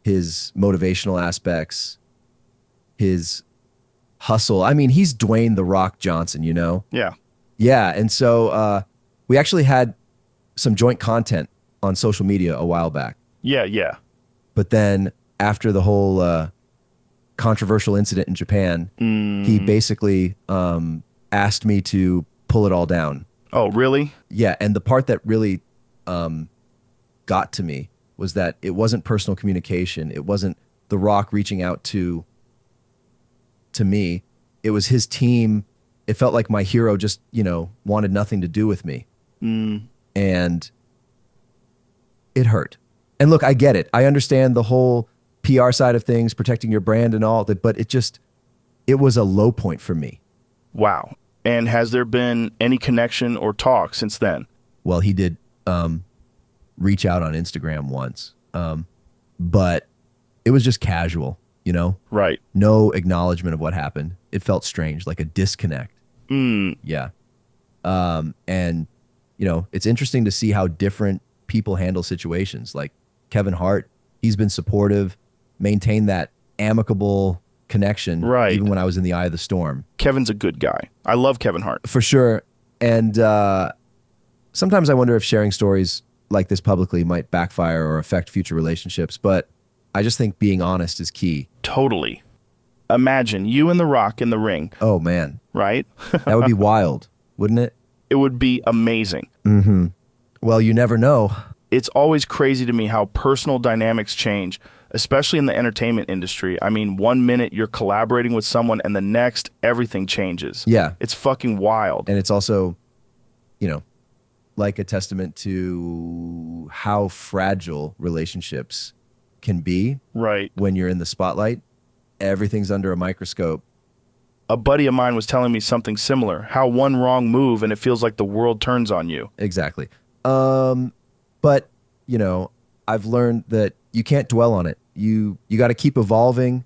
his motivational aspects, his hustle. I mean, he's Dwayne The Rock Johnson, you know? Yeah. Yeah, and so we actually had some joint content on social media a while back. Yeah. But then after the whole controversial incident in Japan, he basically asked me to pull it all down. Oh, really? Yeah, and the part that really got to me was that it wasn't personal communication. It wasn't The Rock reaching out to me. It was his team. It felt like my hero just, you know, wanted nothing to do with me. And it hurt. And look, I get it. I understand the whole PR side of things, protecting your brand and all that, but it was a low point for me. Wow. And has there been any connection or talk since then? Well, he did reach out on Instagram once, but it was just casual, you know? Right. No acknowledgement of what happened. It felt strange, like a disconnect. Yeah. And, you know, it's interesting to see how different people handle situations. Like Kevin Hart, he's been supportive, maintained that amicable connection, right, even when I was in the eye of the storm. Kevin's a good guy. I love Kevin Hart. For sure. And sometimes I wonder if sharing stories like this publicly might backfire or affect future relationships, but I just think being honest is key. Totally. Imagine you and The Rock in the ring. Oh, man. Right? That would be wild, wouldn't it? It would be amazing. Well, you never know. It's always crazy to me how personal dynamics change, especially in the entertainment industry. I mean, 1 minute you're collaborating with someone and the next everything changes. Yeah. It's fucking wild. And it's also, you know, like a testament to how fragile relationships can be. Right. When you're in the spotlight. Everything's under a microscope. A buddy of mine was telling me something similar, how one wrong move and it feels like the world turns on you. Exactly. But, you know, I've learned that you can't dwell on it. You got to keep evolving,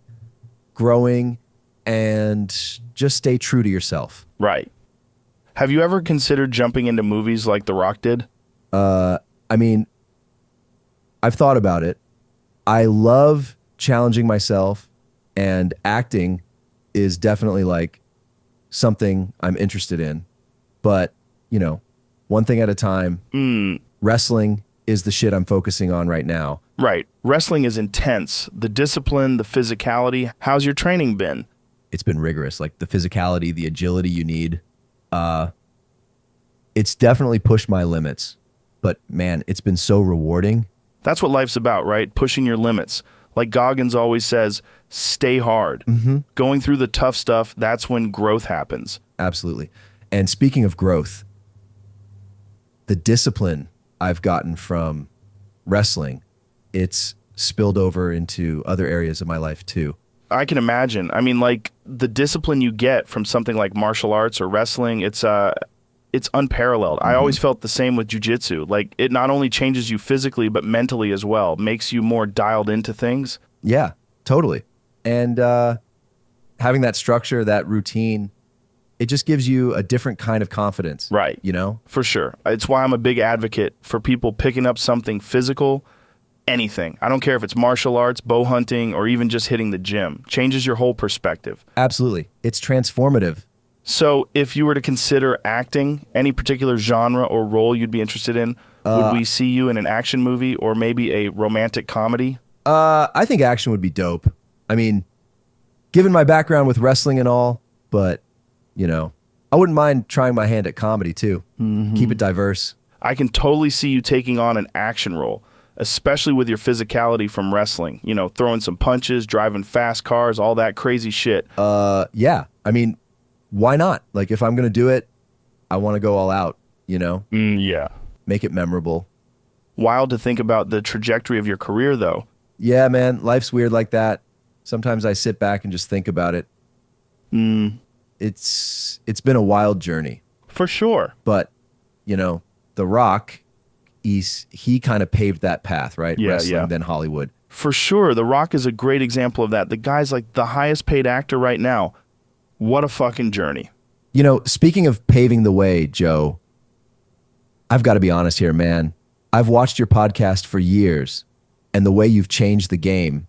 growing, and just stay true to yourself. Right. Have you ever considered jumping into movies like The Rock did? I mean, I've thought about it. I love challenging myself, and acting is definitely like something I'm interested in. But, you know, one thing at a time. Wrestling is the shit I'm focusing on right now. Right. Wrestling is intense. The discipline, the physicality. How's your training been? It's been rigorous. Like the physicality, the agility you need. It's definitely pushed my limits. But man, it's been so rewarding. That's what life's about, right? Pushing your limits. Like Goggins always says, stay hard. Going through the tough stuff, that's when growth happens. Absolutely. And speaking of growth, the discipline I've gotten from wrestling, it's spilled over into other areas of my life too. I can imagine. I mean, like the discipline you get from something like martial arts or wrestling, it's unparalleled. I always felt the same with jiu-jitsu. Like it not only changes you physically, but mentally as well. Makes you more dialed into things. Yeah, totally. And having that structure, that routine, it just gives you a different kind of confidence. Right. You know? For sure. It's why I'm a big advocate for people picking up something physical, anything. I don't care if it's martial arts, bow hunting, or even just hitting the gym. Changes your whole perspective. Absolutely. It's transformative. So if you were to consider acting, any particular genre or role you'd be interested in, would we see you in an action movie or maybe a romantic comedy? I think action would be dope. I mean, given my background with wrestling and all, but, you know, I wouldn't mind trying my hand at comedy too. Keep it diverse. I can totally see you taking on an action role, especially with your physicality from wrestling. You know, throwing some punches, driving fast cars, all that crazy shit. Yeah. I mean, why not? Like, if I'm going to do it, I want to go all out, you know? Yeah. Make it memorable. Wild to think about the trajectory of your career, though. Yeah, man. Life's weird like that. Sometimes I sit back and just think about it. It's been a wild journey. For sure. But, you know, The Rock, he kind of paved that path, right? Yeah, Wrestling, yeah. then Hollywood. For sure. The Rock is a great example of that. The guy's like the highest paid actor right now. What a fucking journey. You know, speaking of paving the way, Joe, I've got to be honest here, man. I've watched your podcast for years, and the way you've changed the game,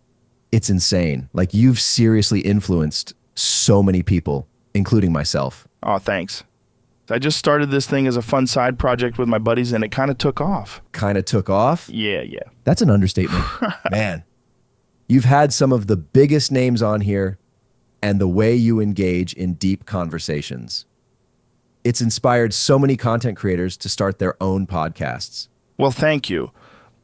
it's insane. Like, you've seriously influenced so many people, including myself. Oh, thanks. I just started this thing as a fun side project with my buddies, and it kind of took off. Kind of took off? Yeah. That's an understatement. Man, you've had some of the biggest names on here, and the way you engage in deep conversations. It's inspired so many content creators to start their own podcasts. Well, thank you.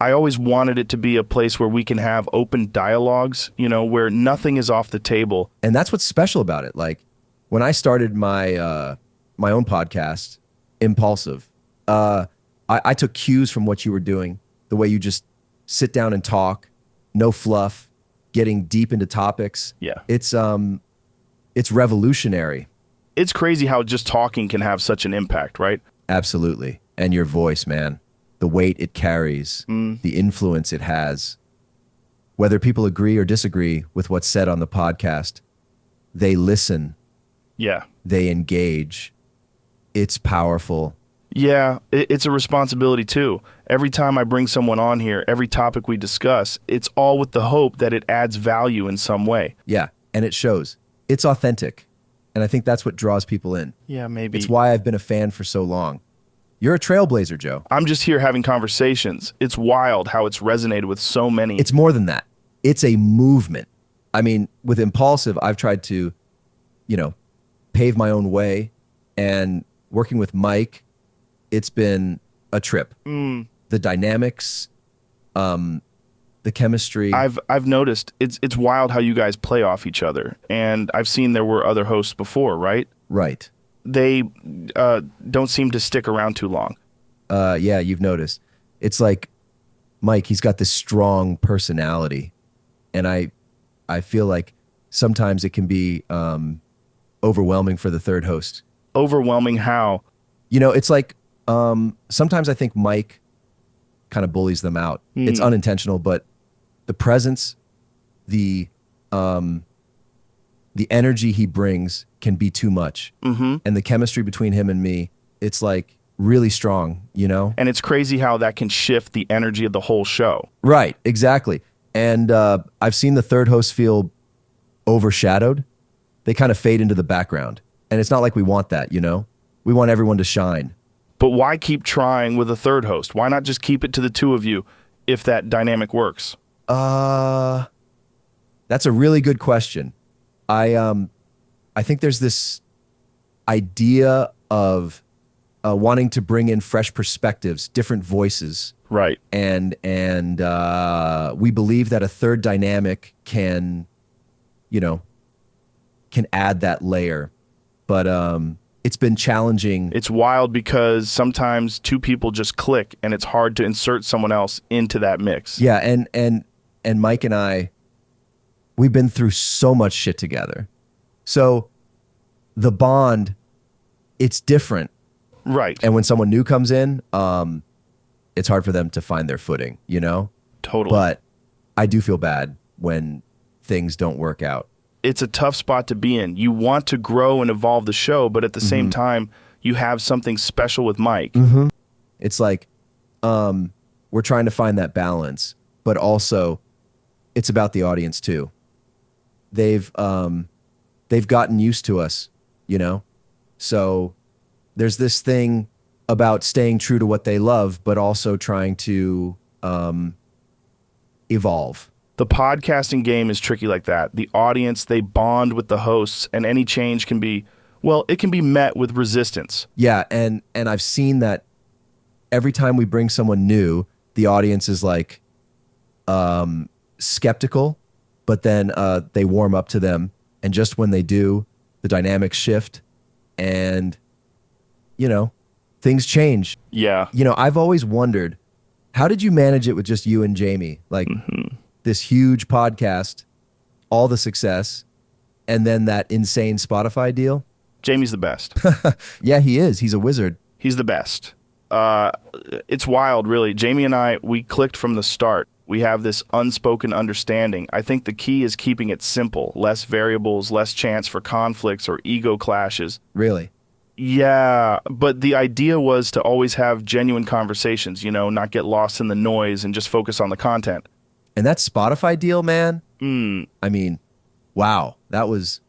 I always wanted it to be a place where we can have open dialogues, you know, where nothing is off the table. And that's what's special about it. Like, when I started my my own podcast, Impulsive, I took cues from what you were doing, the way you just sit down and talk, no fluff, getting deep into topics. Yeah. It's revolutionary. It's crazy how just talking can have such an impact, right? Absolutely. And your voice, man, the weight it carries, the influence it has. Whether people agree or disagree with what's said on the podcast, they listen, Yeah. they engage. It's powerful. Yeah, it's a responsibility too. Every time I bring someone on here, every topic we discuss, it's all with the hope that it adds value in some way. Yeah, and it shows. It's authentic. And I think that's what draws people in. Yeah, maybe. It's why I've been a fan for so long. You're a trailblazer, Joe. I'm just here having conversations. It's wild how it's resonated with so many. It's more than that. It's a movement. I mean, with Impulsive, I've tried to, you know, pave my own way. And working with Mike, it's been a trip. The dynamics, the chemistry. I've noticed it's wild how you guys play off each other. And I've seen there were other hosts before, right? Right. They don't seem to stick around too long. Yeah, you've noticed. It's like Mike, he's got this strong personality. And I feel like sometimes it can be overwhelming for the third host. Overwhelming how? You know, it's like sometimes I think Mike kind of bullies them out. It's unintentional, but the presence, the the energy he brings can be too much. And the chemistry between him and me, it's like really strong, you know? And it's crazy how that can shift the energy of the whole show. Right, exactly. And I've seen the third host feel overshadowed. They kind of fade into the background. And it's not like we want that, you know? We want everyone to shine. But why keep trying with a third host? Why not just keep it to the two of you if that dynamic works? That's a really good question. I think there's this idea of wanting to bring in fresh perspectives, different voices. Right. And we believe that a third dynamic can add that layer. But it's been challenging. It's wild because sometimes two people just click and it's hard to insert someone else into that mix. Yeah, and Mike and I, we've been through so much shit together. So the bond, it's different. Right. And when someone new comes in, it's hard for them to find their footing, you know? Totally. But I do feel bad when things don't work out. It's a tough spot to be in. You want to grow and evolve the show, but at the same time, you have something special with Mike. It's like we're trying to find that balance, but also it's about the audience too. They've gotten used to us, you know? So there's this thing about staying true to what they love, but also trying to evolve. The podcasting game is tricky like that. The audience, they bond with the hosts, and any change can be, well, it can be met with resistance. Yeah, and I've seen that every time we bring someone new, the audience is like skeptical, but then they warm up to them, and just when they do, the dynamics shift, and you know, things change. Yeah. You know, I've always wondered, how did you manage it with just you and Jamie? Like this huge podcast, all the success, and then that insane Spotify deal? Jamie's the best. Yeah, he is. He's a wizard. He's the best. It's wild, really. Jamie and I, we clicked from the start. We have this unspoken understanding. I think the key is keeping it simple, less variables, less chance for conflicts or ego clashes. Really? Yeah, but the idea was to always have genuine conversations, you know, not get lost in the noise and just focus on the content. And that Spotify deal, man, I mean, wow, that was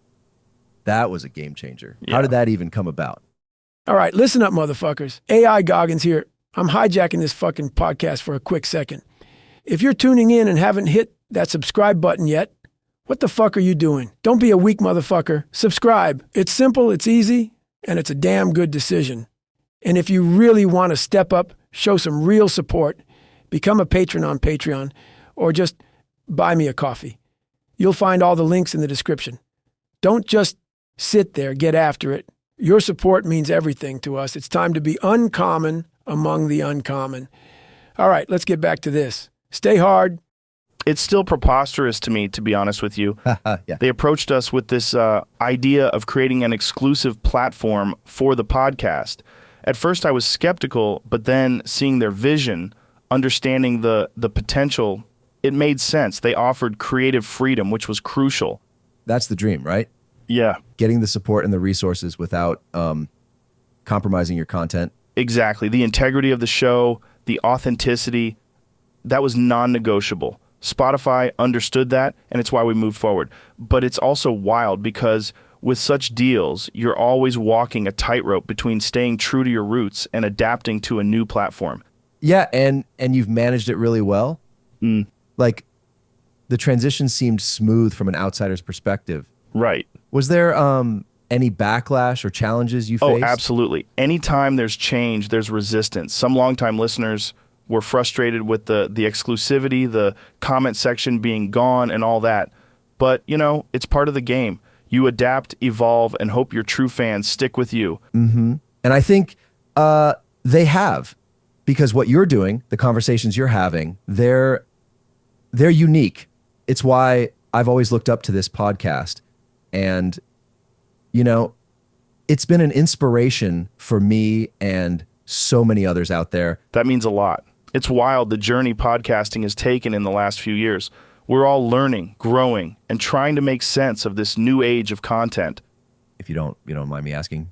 a game changer. Yeah. How did that even come about? All right, listen up, motherfuckers. AI Goggins here. I'm hijacking this fucking podcast for a quick second. If you're tuning in and haven't hit that subscribe button yet, what the fuck are you doing? Don't be a weak motherfucker. Subscribe. It's simple, it's easy, and it's a damn good decision. And if you really want to step up, show some real support, become a patron on Patreon, or just buy me a coffee. You'll find all the links in the description. Don't just sit there, get after it. Your support means everything to us. It's time to be uncommon among the uncommon. All right, let's get back to this. Stay hard. It's still preposterous to me, to be honest with you. Yeah. They approached us with this idea of creating an exclusive platform for the podcast. At first I was skeptical, but then seeing their vision, understanding the potential, it made sense. They offered creative freedom, which was crucial. That's the dream, right? Yeah. Getting the support and the resources without compromising your content. Exactly. The integrity of the show, the authenticity, that was non-negotiable. Spotify understood that, and it's why we moved forward. But it's also wild because with such deals, you're always walking a tightrope between staying true to your roots and adapting to a new platform. Yeah, and you've managed it really well. Like, the transition seemed smooth from an outsider's perspective. Right. Was there any backlash or challenges you faced? Oh, absolutely. Anytime there's change, there's resistance. Some longtime listeners were frustrated with the exclusivity, the comment section being gone and all that. But, you know, it's part of the game. You adapt, evolve, and hope your true fans stick with you. And I think they have, because what you're doing, the conversations you're having, they're unique. It's why I've always looked up to this podcast. And, you know, it's been an inspiration for me and so many others out there. That means a lot. It's wild the journey podcasting has taken in the last few years. We're all learning, growing, and trying to make sense of this new age of content. If you don't mind me asking,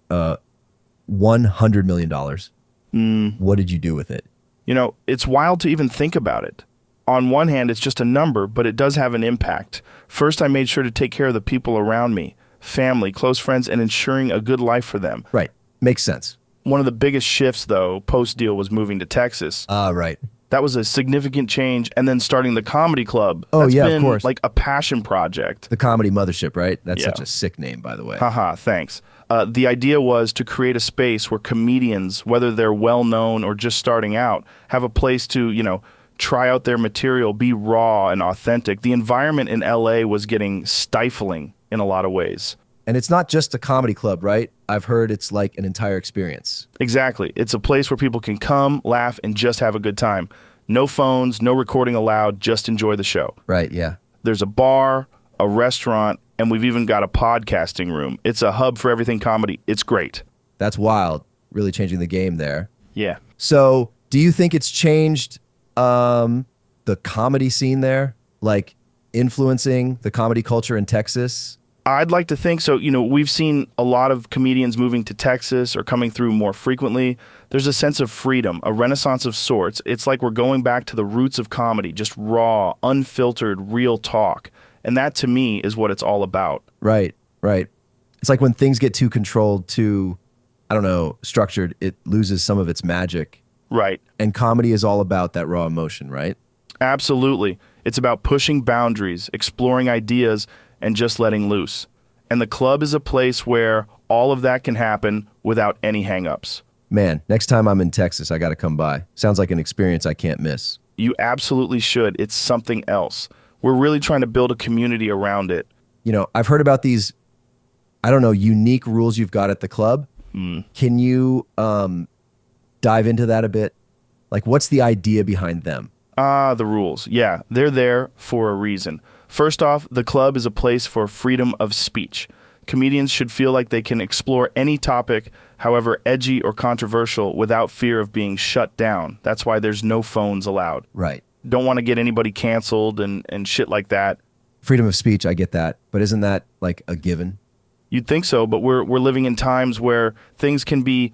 $100 million. What did you do with it? You know, it's wild to even think about it. On one hand, it's just a number, but it does have an impact. First, I made sure to take care of the people around me, family, close friends, and ensuring a good life for them. Right. Makes sense. One of the biggest shifts, though, post-deal was moving to Texas. Right. That was a significant change, and then starting the comedy club. Oh, That's yeah, been of course. like a passion project. The comedy mothership, right? That's Yeah. such a sick name, by the way. Haha, thanks. The idea was to create a space where comedians, whether they're well-known or just starting out, have a place to, try out their material, be raw and authentic. The environment in LA was getting stifling in a lot of ways. And it's not just a comedy club, right? I've heard it's like an entire experience. Exactly. It's a place where people can come, laugh, and just have a good time. No phones, no recording allowed, just enjoy the show. Right, yeah. There's a bar, a restaurant, and we've even got a podcasting room. It's a hub for everything comedy. It's great. That's wild. Really changing the game there. Yeah. So, do you think it's changed the comedy scene there? Like influencing the comedy culture in Texas? I'd like to think so. We've seen a lot of comedians moving to Texas or coming through more frequently. There's a sense of freedom, a renaissance of sorts. It's like we're going back to the roots of comedy, just raw, unfiltered, real talk. And that, to me, is what it's all about. Right, right. It's like when things get too controlled, too, structured, it loses some of its magic. Right. And comedy is all about that raw emotion, right? Absolutely. It's about pushing boundaries, exploring ideas, and just letting loose. And the club is a place where all of that can happen without any hang-ups. Man, next time I'm in Texas, I got to come by. Sounds like an experience I can't miss. You absolutely should. It's something else. We're really trying to build a community around it. I've heard about these, unique rules you've got at the club. Can you dive into that a bit? Like, what's the idea behind them? The rules. Yeah, they're there for a reason. First off, the club is a place for freedom of speech. Comedians should feel like they can explore any topic, however edgy or controversial, without fear of being shut down. That's why there's no phones allowed. Right. Don't want to get anybody canceled and shit like that. Freedom of speech, I get that. But isn't that like a given? You'd think so, but we're living in times where things can be,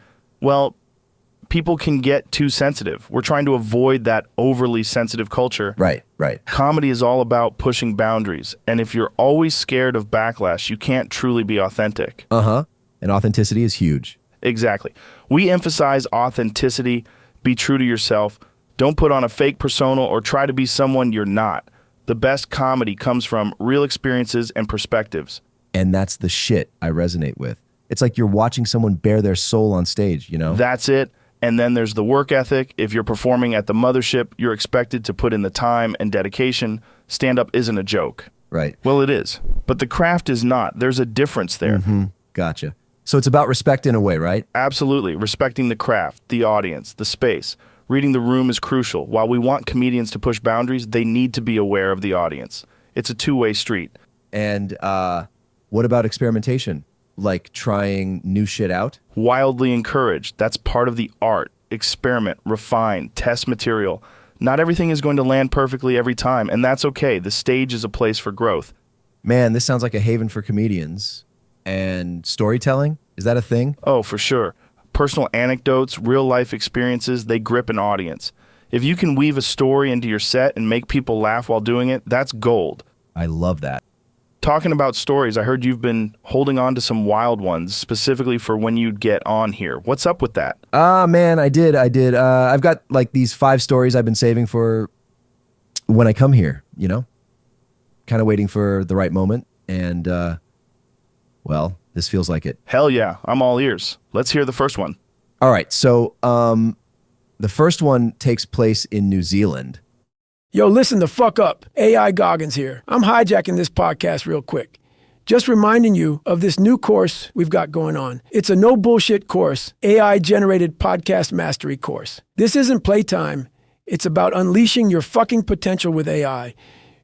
people can get too sensitive. We're trying to avoid that overly sensitive culture. Right, right. Comedy is all about pushing boundaries. And if you're always scared of backlash, you can't truly be authentic. Uh-huh. And authenticity is huge. Exactly. We emphasize authenticity. Be true to yourself. Don't put on a fake persona or try to be someone you're not. The best comedy comes from real experiences and perspectives. And that's the shit I resonate with. It's like you're watching someone bare their soul on stage, That's it. And then there's the work ethic. If you're performing at the mothership, you're expected to put in the time and dedication. Stand-up isn't a joke. Right. Well, it is. But the craft is not. There's a difference there. Mm-hmm. Gotcha. So it's about respect in a way, right? Absolutely. Respecting the craft, the audience, the space. Reading the room is crucial. While we want comedians to push boundaries, they need to be aware of the audience. It's a two-way street. And what about experimentation? Like trying new shit out? Wildly encouraged. That's part of the art. Experiment, refine, test material. Not everything is going to land perfectly every time, and that's okay. The stage is a place for growth. Man, this sounds like a haven for comedians. And storytelling? Is that a thing? Oh, for sure. Personal anecdotes, real-life experiences, they grip an audience. If you can weave a story into your set and make people laugh while doing it, that's gold. I love that. Talking about stories, I heard you've been holding on to some wild ones, specifically for when you'd get on here. What's up with that? Man, I did. I've got like these 5 stories I've been saving for when I come here, kind of waiting for the right moment. And, this feels like it. Hell yeah, I'm all ears. Let's hear the first one. All right, so the first one takes place in New Zealand. Yo, listen the fuck up. AI Goggins here. I'm hijacking this podcast real quick. Just reminding you of this new course we've got going on. It's a no bullshit course, AI-generated podcast mastery course. This isn't playtime. It's about unleashing your fucking potential with AI.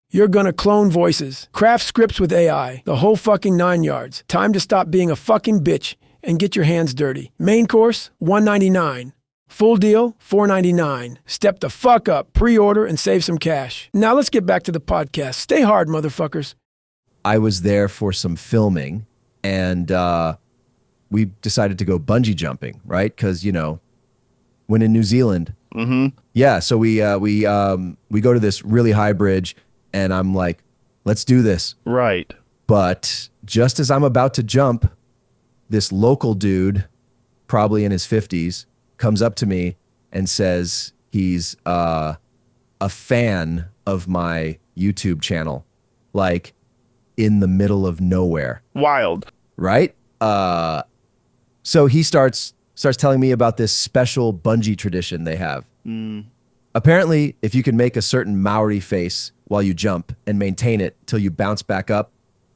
You're gonna clone voices, craft scripts with AI, the whole fucking 9 yards. Time to stop being a fucking bitch and get your hands dirty. Main course, $199. Full deal, $4.99. Step the fuck up, pre-order, and save some cash. Now let's get back to the podcast. Stay hard, motherfuckers. I was there for some filming, and we decided to go bungee jumping, right? Because, when in New Zealand. Mm-hmm. Yeah, so we go to this really high bridge, and I'm like, let's do this. Right. But just as I'm about to jump, this local dude, probably in his 50s, comes up to me and says he's a fan of my YouTube channel, like in the middle of nowhere. Wild. Right? So he starts telling me about this special bungee tradition they have. Apparently, if you can make a certain Maori face while you jump and maintain it till you bounce back up,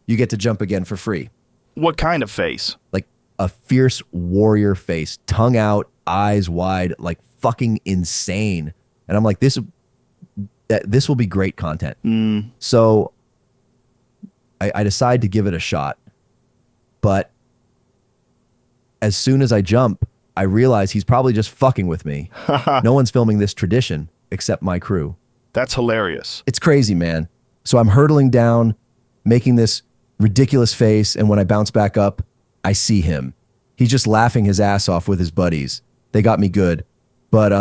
you get to jump again for free. What kind of face? Like a fierce warrior face, tongue out, eyes wide, like fucking insane. And I'm like, this will be great content. So I decide to give it a shot. But as soon as I jump, I realize he's probably just fucking with me. No one's filming this tradition except my crew. That's hilarious. It's crazy, man. So I'm hurtling down, making this ridiculous face, and when I bounce back up, I see him. He's just laughing his ass off with his buddies. They got me good. But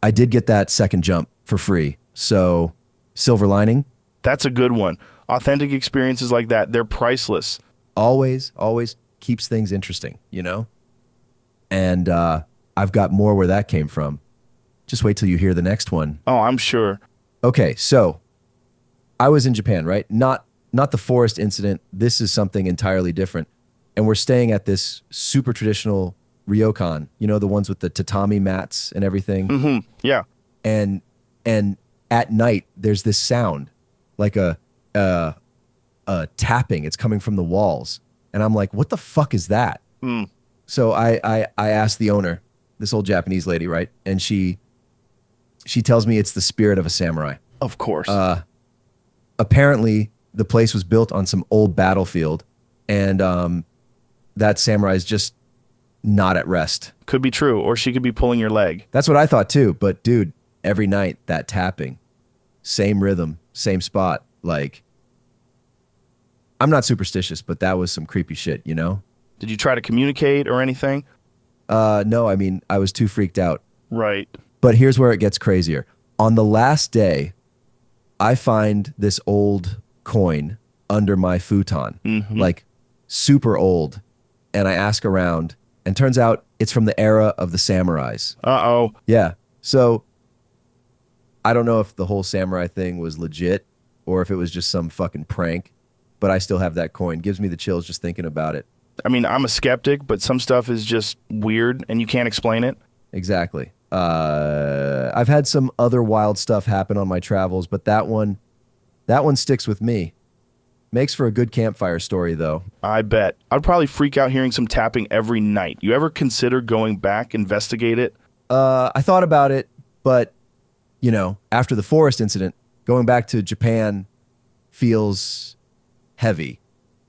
I did get that second jump for free. So silver lining. That's a good one. Authentic experiences like that, they're priceless. Always keeps things interesting, And I've got more where that came from. Just wait till you hear the next one. Oh, I'm sure. Okay, so I was in Japan, right? Not the forest incident. This is something entirely different. And we're staying at this super traditional ryokan, the ones with the tatami mats and everything. Mm-hmm. Yeah. And at night there's this sound, like a tapping. It's coming from the walls. And I'm like, what the fuck is that? So I asked the owner, this old Japanese lady, right? And she tells me it's the spirit of a samurai. Of course. Apparently, the place was built on some old battlefield, and that samurai is just not at rest. Could be true, or she could be pulling your leg. That's what I thought too. But dude, every night that tapping, same rhythm, same spot. Like, I'm not superstitious, but that was some creepy shit, Did you try to communicate or anything? No, I mean, I was too freaked out. Right. But here's where it gets crazier. On the last day, I find this old coin under my futon, like super old. And I ask around, and turns out it's from the era of the samurais. Uh-oh. Yeah. So I don't know if the whole samurai thing was legit or if it was just some fucking prank, but I still have that coin. Gives me the chills just thinking about it. I mean, I'm a skeptic, but some stuff is just weird and you can't explain it. Exactly. I've had some other wild stuff happen on my travels, but that one sticks with me. Makes for a good campfire story, though. I bet. I'd probably freak out hearing some tapping every night. You ever consider going back, investigate it? I thought about it, but, after the forest incident, going back to Japan feels heavy.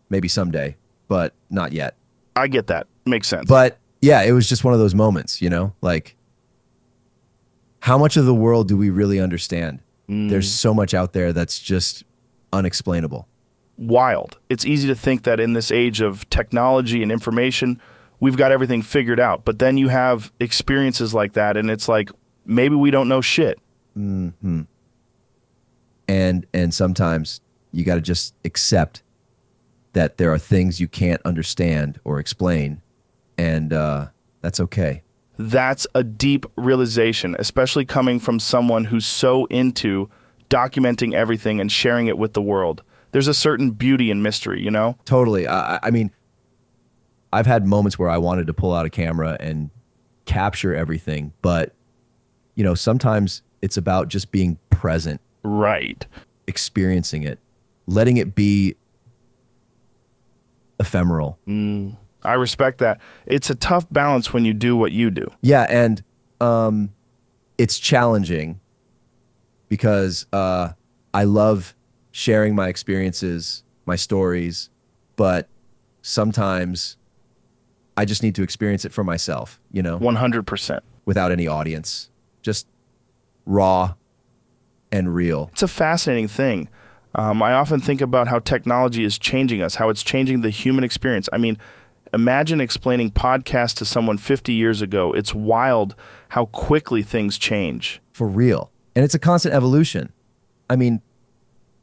Maybe someday, but not yet. I get that. Makes sense. But, yeah, it was just one of those moments, like, how much of the world do we really understand? There's so much out there that's just unexplainable. Wild. It's easy to think that in this age of technology and information, we've got everything figured out. But then you have experiences like that, and it's like, maybe we don't know shit. Mm-hmm. And sometimes you got to just accept that there are things you can't understand or explain, and that's okay. That's a deep realization, especially coming from someone who's so into documenting everything and sharing it with the world. There's a certain beauty and mystery, Totally. I mean, I've had moments where I wanted to pull out a camera and capture everything, but, sometimes it's about just being present. Right. Experiencing it, letting it be ephemeral. I respect that. It's a tough balance when you do what you do. Yeah, and it's challenging because I love sharing my experiences, my stories, but sometimes I just need to experience it for myself, 100%. without any audience, just raw and real. It's a fascinating thing. I often think about how technology is changing us, how it's changing the human experience. I mean, imagine explaining podcasts to someone 50 years ago. It's wild how quickly things change. For real. And it's a constant evolution. I mean,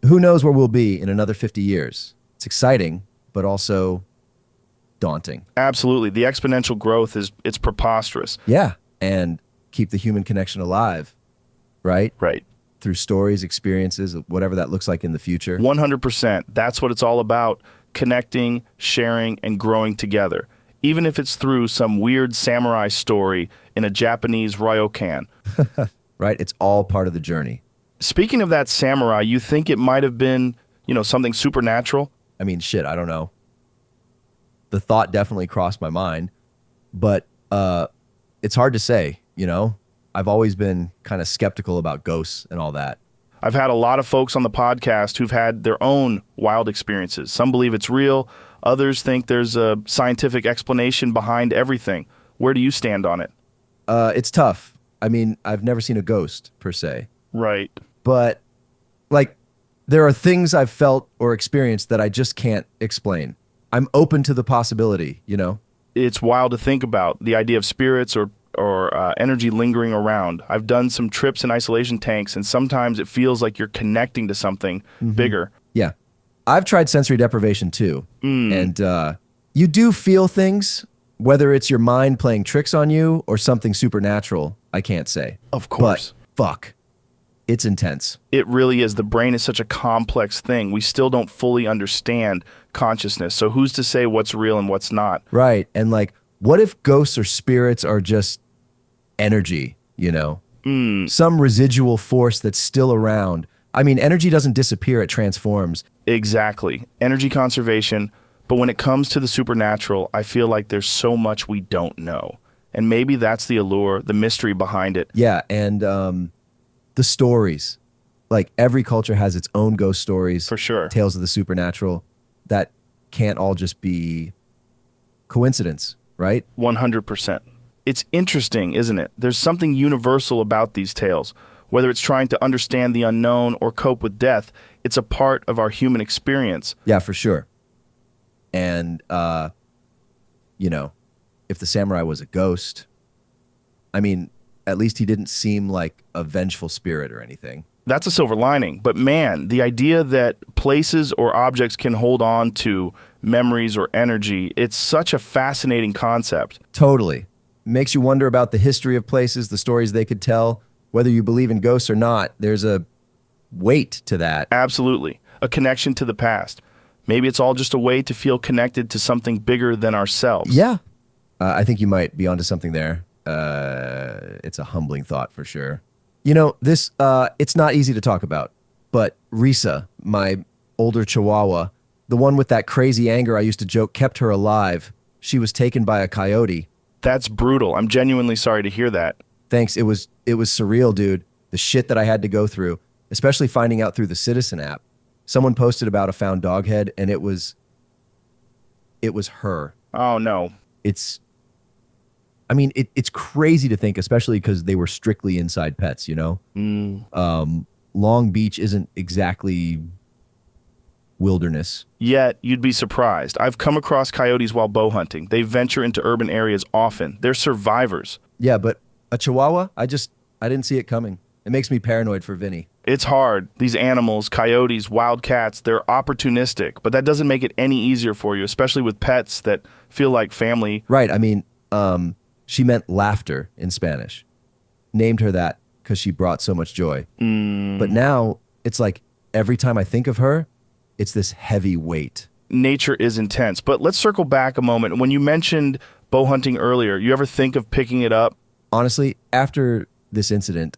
who knows where we'll be in another 50 years? It's exciting, but also daunting. Absolutely. The exponential growth it's preposterous. Yeah. And keep the human connection alive, right? Right. Through stories, experiences, whatever that looks like in the future. 100%. That's what it's all about. Connecting, sharing, and growing together. Even if it's through some weird samurai story in a Japanese ryokan. Right? It's all part of the journey. Speaking of that samurai, you think it might have been, something supernatural? I mean, shit, I don't know. The thought definitely crossed my mind, but it's hard to say, I've always been kind of skeptical about ghosts and all that. I've had a lot of folks on the podcast who've had their own wild experiences. Some believe it's real. Others think there's a scientific explanation behind everything. Where do you stand on it? It's tough. I mean, I've never seen a ghost per se. Right. But there are things I've felt or experienced that I just can't explain. I'm open to the possibility, It's wild to think about, the idea of spirits or energy lingering around. I've done some trips in isolation tanks, and sometimes it feels like you're connecting to something bigger. Yeah. I've tried sensory deprivation too. And you do feel things, whether it's your mind playing tricks on you or something supernatural, I can't say. Of course. But fuck, it's intense. It really is. The brain is such a complex thing. We still don't fully understand consciousness. So who's to say what's real and what's not? Right. And what if ghosts or spirits are just energy, Some residual force that's still around. I mean, energy doesn't disappear, it transforms. Exactly. Energy conservation. But when it comes to the supernatural, I feel like there's so much we don't know. And maybe that's the allure, the mystery behind it. Yeah, and the stories. Every culture has its own ghost stories. For sure. Tales of the supernatural. That can't all just be coincidence, right? 100%. It's interesting, isn't it? There's something universal about these tales. Whether it's trying to understand the unknown or cope with death, it's a part of our human experience. Yeah, for sure. And, if the samurai was a ghost, I mean, at least he didn't seem like a vengeful spirit or anything. That's a silver lining. But man, the idea that places or objects can hold on to memories or energy, it's such a fascinating concept. Totally. Makes you wonder about the history of places, the stories they could tell. Whether you believe in ghosts or not, there's a weight to that. Absolutely. A connection to the past. Maybe it's all just a way to feel connected to something bigger than ourselves. Yeah. I think you might be onto something there. It's a humbling thought for sure. This, it's not easy to talk about, but Risa, my older Chihuahua, the one with that crazy anger I used to joke kept her alive. She was taken by a coyote. That's brutal. I'm genuinely sorry to hear that. Thanks. It was surreal, dude. The shit that I had to go through, especially finding out through the Citizen app. Someone posted about a found dog head, and it was her. Oh, no. It's crazy to think, especially because they were strictly inside pets, Long Beach isn't exactly wilderness. Yet, you'd be surprised. I've come across coyotes while bow hunting. They venture into urban areas often. They're survivors. Yeah, but a Chihuahua, I didn't see it coming. It makes me paranoid for Vinny. It's hard. These animals, coyotes, wild cats, they're opportunistic, but that doesn't make it any easier for you, especially with pets that feel like family. Right. I mean, she meant laughter in Spanish. Named her that because she brought so much joy. But now it's like every time I think of her, it's this heavy weight. Nature is intense. But let's circle back a moment. When you mentioned bow hunting earlier, you ever think of picking it up? Honestly, after this incident,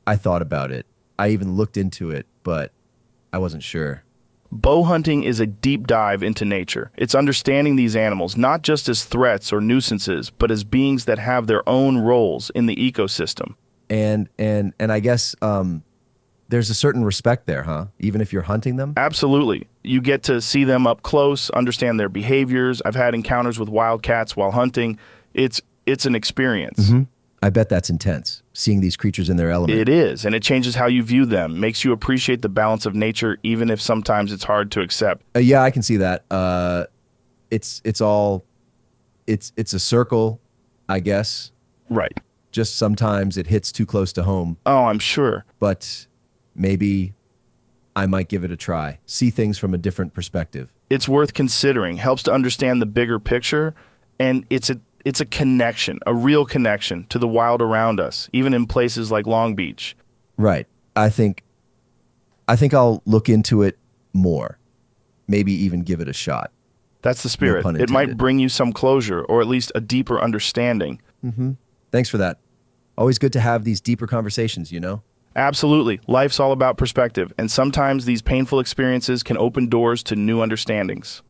I thought about it. I even looked into it, but I wasn't sure. Bow hunting is a deep dive into nature. It's understanding these animals, not just as threats or nuisances, but as beings that have their own roles in the ecosystem. And I guess There's a certain respect there, huh? Even if you're hunting them? Absolutely. You get to see them up close, understand their behaviors. I've had encounters with wildcats while hunting. It's an experience. I bet that's intense, seeing these creatures in their element. It is, and it changes how you view them, makes you appreciate the balance of nature, even if sometimes it's hard to accept. Yeah, I can see that. It's a circle, I guess. Right. Just sometimes it hits too close to home, Oh, I'm sure. but maybe I might give it a try. See things from a different perspective. It's worth considering. Helps to understand the bigger picture, and it's a connection, a real connection to the wild around us, even in places like Long Beach. Right. I think I'll look into it more. Maybe even give it a shot. That's the spirit. pun It might intended. bring you some closure, or at least a deeper understanding. Thanks for that. Always good to have these deeper conversations, you know? Absolutely. Life's all about perspective, and sometimes these painful experiences can open doors to new understandings.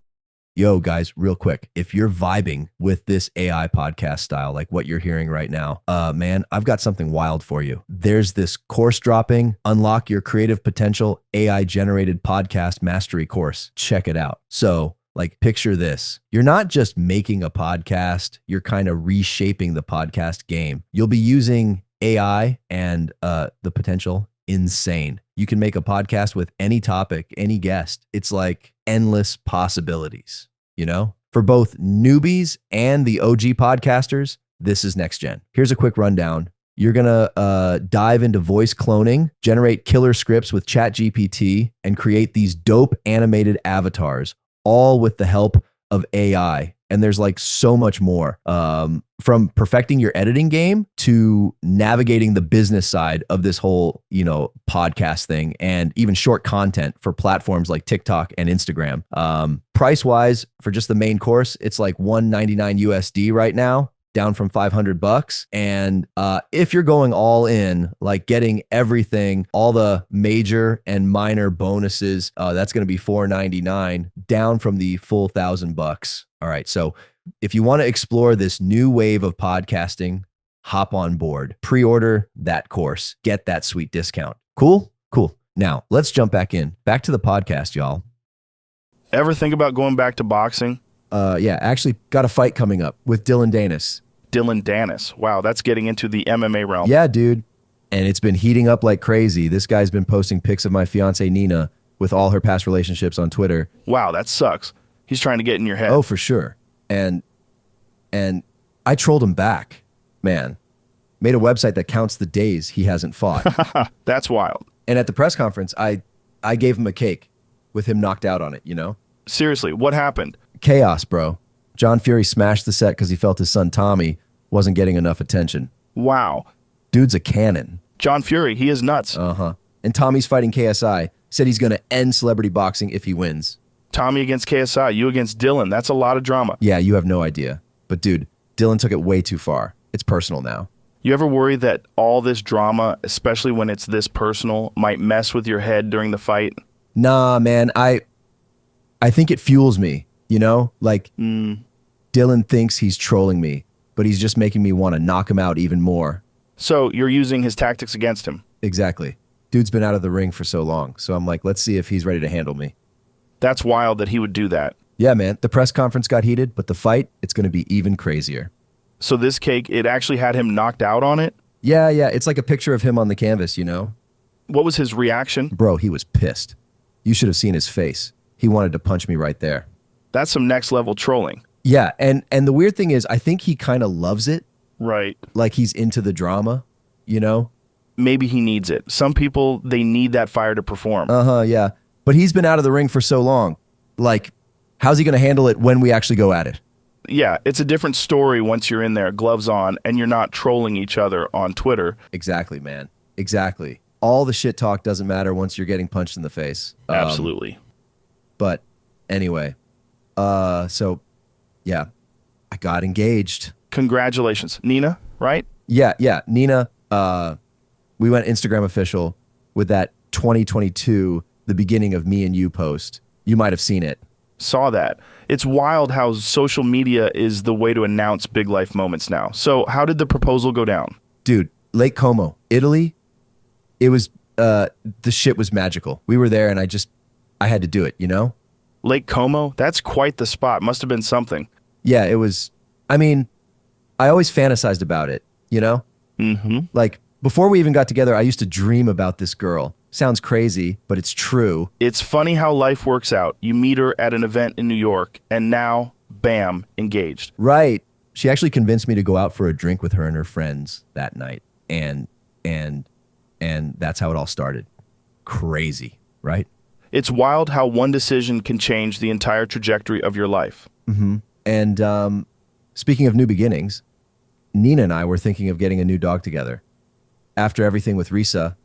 Yo, guys, real quick, if you're vibing with this AI podcast style, like what you're hearing right now, man, I've got something wild for you. There's this course dropping, Unlock Your Creative Potential AI-generated podcast mastery course. Check it out. So, like, picture this. You're not just making a podcast, you're kind of reshaping the podcast game. You'll be using AI and the potential. Insane. You can make a podcast with any topic, any guest. It's like endless possibilities, you know? For both newbies and the OG podcasters, this is next gen. Here's a quick rundown. You're going to dive into voice cloning, generate killer scripts with ChatGPT, and create these dope animated avatars, all with the help of AI. And there's like so much more, from perfecting your editing game to navigating the business side of this whole, podcast thing, and even short content for platforms like TikTok and Instagram. Price wise, for just the main course, it's like $199 USD right now, down from $500. And if you're going all in, like getting everything, all the major and minor bonuses, that's going to be $499, down from the full $1,000. All right. So if you want to explore this new wave of podcasting, hop on board, pre-order that course, get that sweet discount. Cool? Cool. Now let's jump back to the podcast, y'all. Ever think about going back to boxing? Yeah, actually got a fight coming up with Dylan Danis. Dylan Danis. Wow, that's getting into the MMA realm. Yeah, dude. And it's been heating up like crazy. This guy's been posting pics of my fiance Nina with all her past relationships on Twitter. Wow, that sucks. He's trying to get in your head. Oh, for sure. And I trolled him back, man. Made a website that counts the days he hasn't fought. That's wild. And at the press conference, I gave him a cake with him knocked out on it, you know? Seriously, what happened? Chaos, bro. John Fury smashed the set because he felt his son Tommy wasn't getting enough attention. Wow. Dude's a cannon. John Fury, he is nuts. Uh-huh. And Tommy's fighting KSI. Said he's going to end celebrity boxing if he wins. Tommy against KSI, you against Dylan. That's a lot of drama. Yeah, you have no idea. But dude, Dylan took it way too far. It's personal now. You ever worry that all this drama, especially when it's this personal, might mess with your head during the fight? Nah, man. I think it fuels me, you know? Like, Dylan thinks he's trolling me, but he's just making me want to knock him out even more. So you're using his tactics against him? Exactly. Dude's been out of the ring for so long. So I'm like, let's see if he's ready to handle me. That's wild that he would do that. Yeah, man. The press conference got heated, but the fight, it's going to be even crazier. So this cake, it actually had him knocked out on it? Yeah. It's like a picture of him on the canvas, you know? What was his reaction? Bro, he was pissed. You should have seen his face. He wanted to punch me right there. That's some next level trolling. Yeah, and the weird thing is, I think he kind of loves it. Right. Like he's into the drama, you know? Maybe he needs it. Some people, they need that fire to perform. Uh-huh, yeah. But he's been out of the ring for so long. Like, how's he going to handle it when we actually go at it? Yeah, it's a different story once you're in there, gloves on, and you're not trolling each other on Twitter. Exactly, man. Exactly. All the shit talk doesn't matter once you're getting punched in the face. Absolutely. But anyway, so yeah, I got engaged. Congratulations. Nina, right? Yeah. Nina, we went Instagram official with that 2022, the beginning of me and you post. You might have seen it. Saw that. It's wild how social media is the way to announce big life moments now. So how did the proposal go down? Dude, Lake Como, Italy. It was the shit was magical. We were there and I had to do it, you know? Lake Como? That's quite the spot. Must have been something. Yeah, it was, I mean, I always fantasized about it, you know? Mm-hmm. Like, before we even got together, I used to dream about this girl. Sounds crazy, but it's true. It's funny how life works out. You meet her at an event in New York, and now, bam, engaged. Right. She actually convinced me to go out for a drink with her and her friends that night. And that's how it all started. Crazy, right? It's wild how one decision can change the entire trajectory of your life. Mm-hmm. And speaking of new beginnings, Nina and I were thinking of getting a new dog together. After everything with Risa,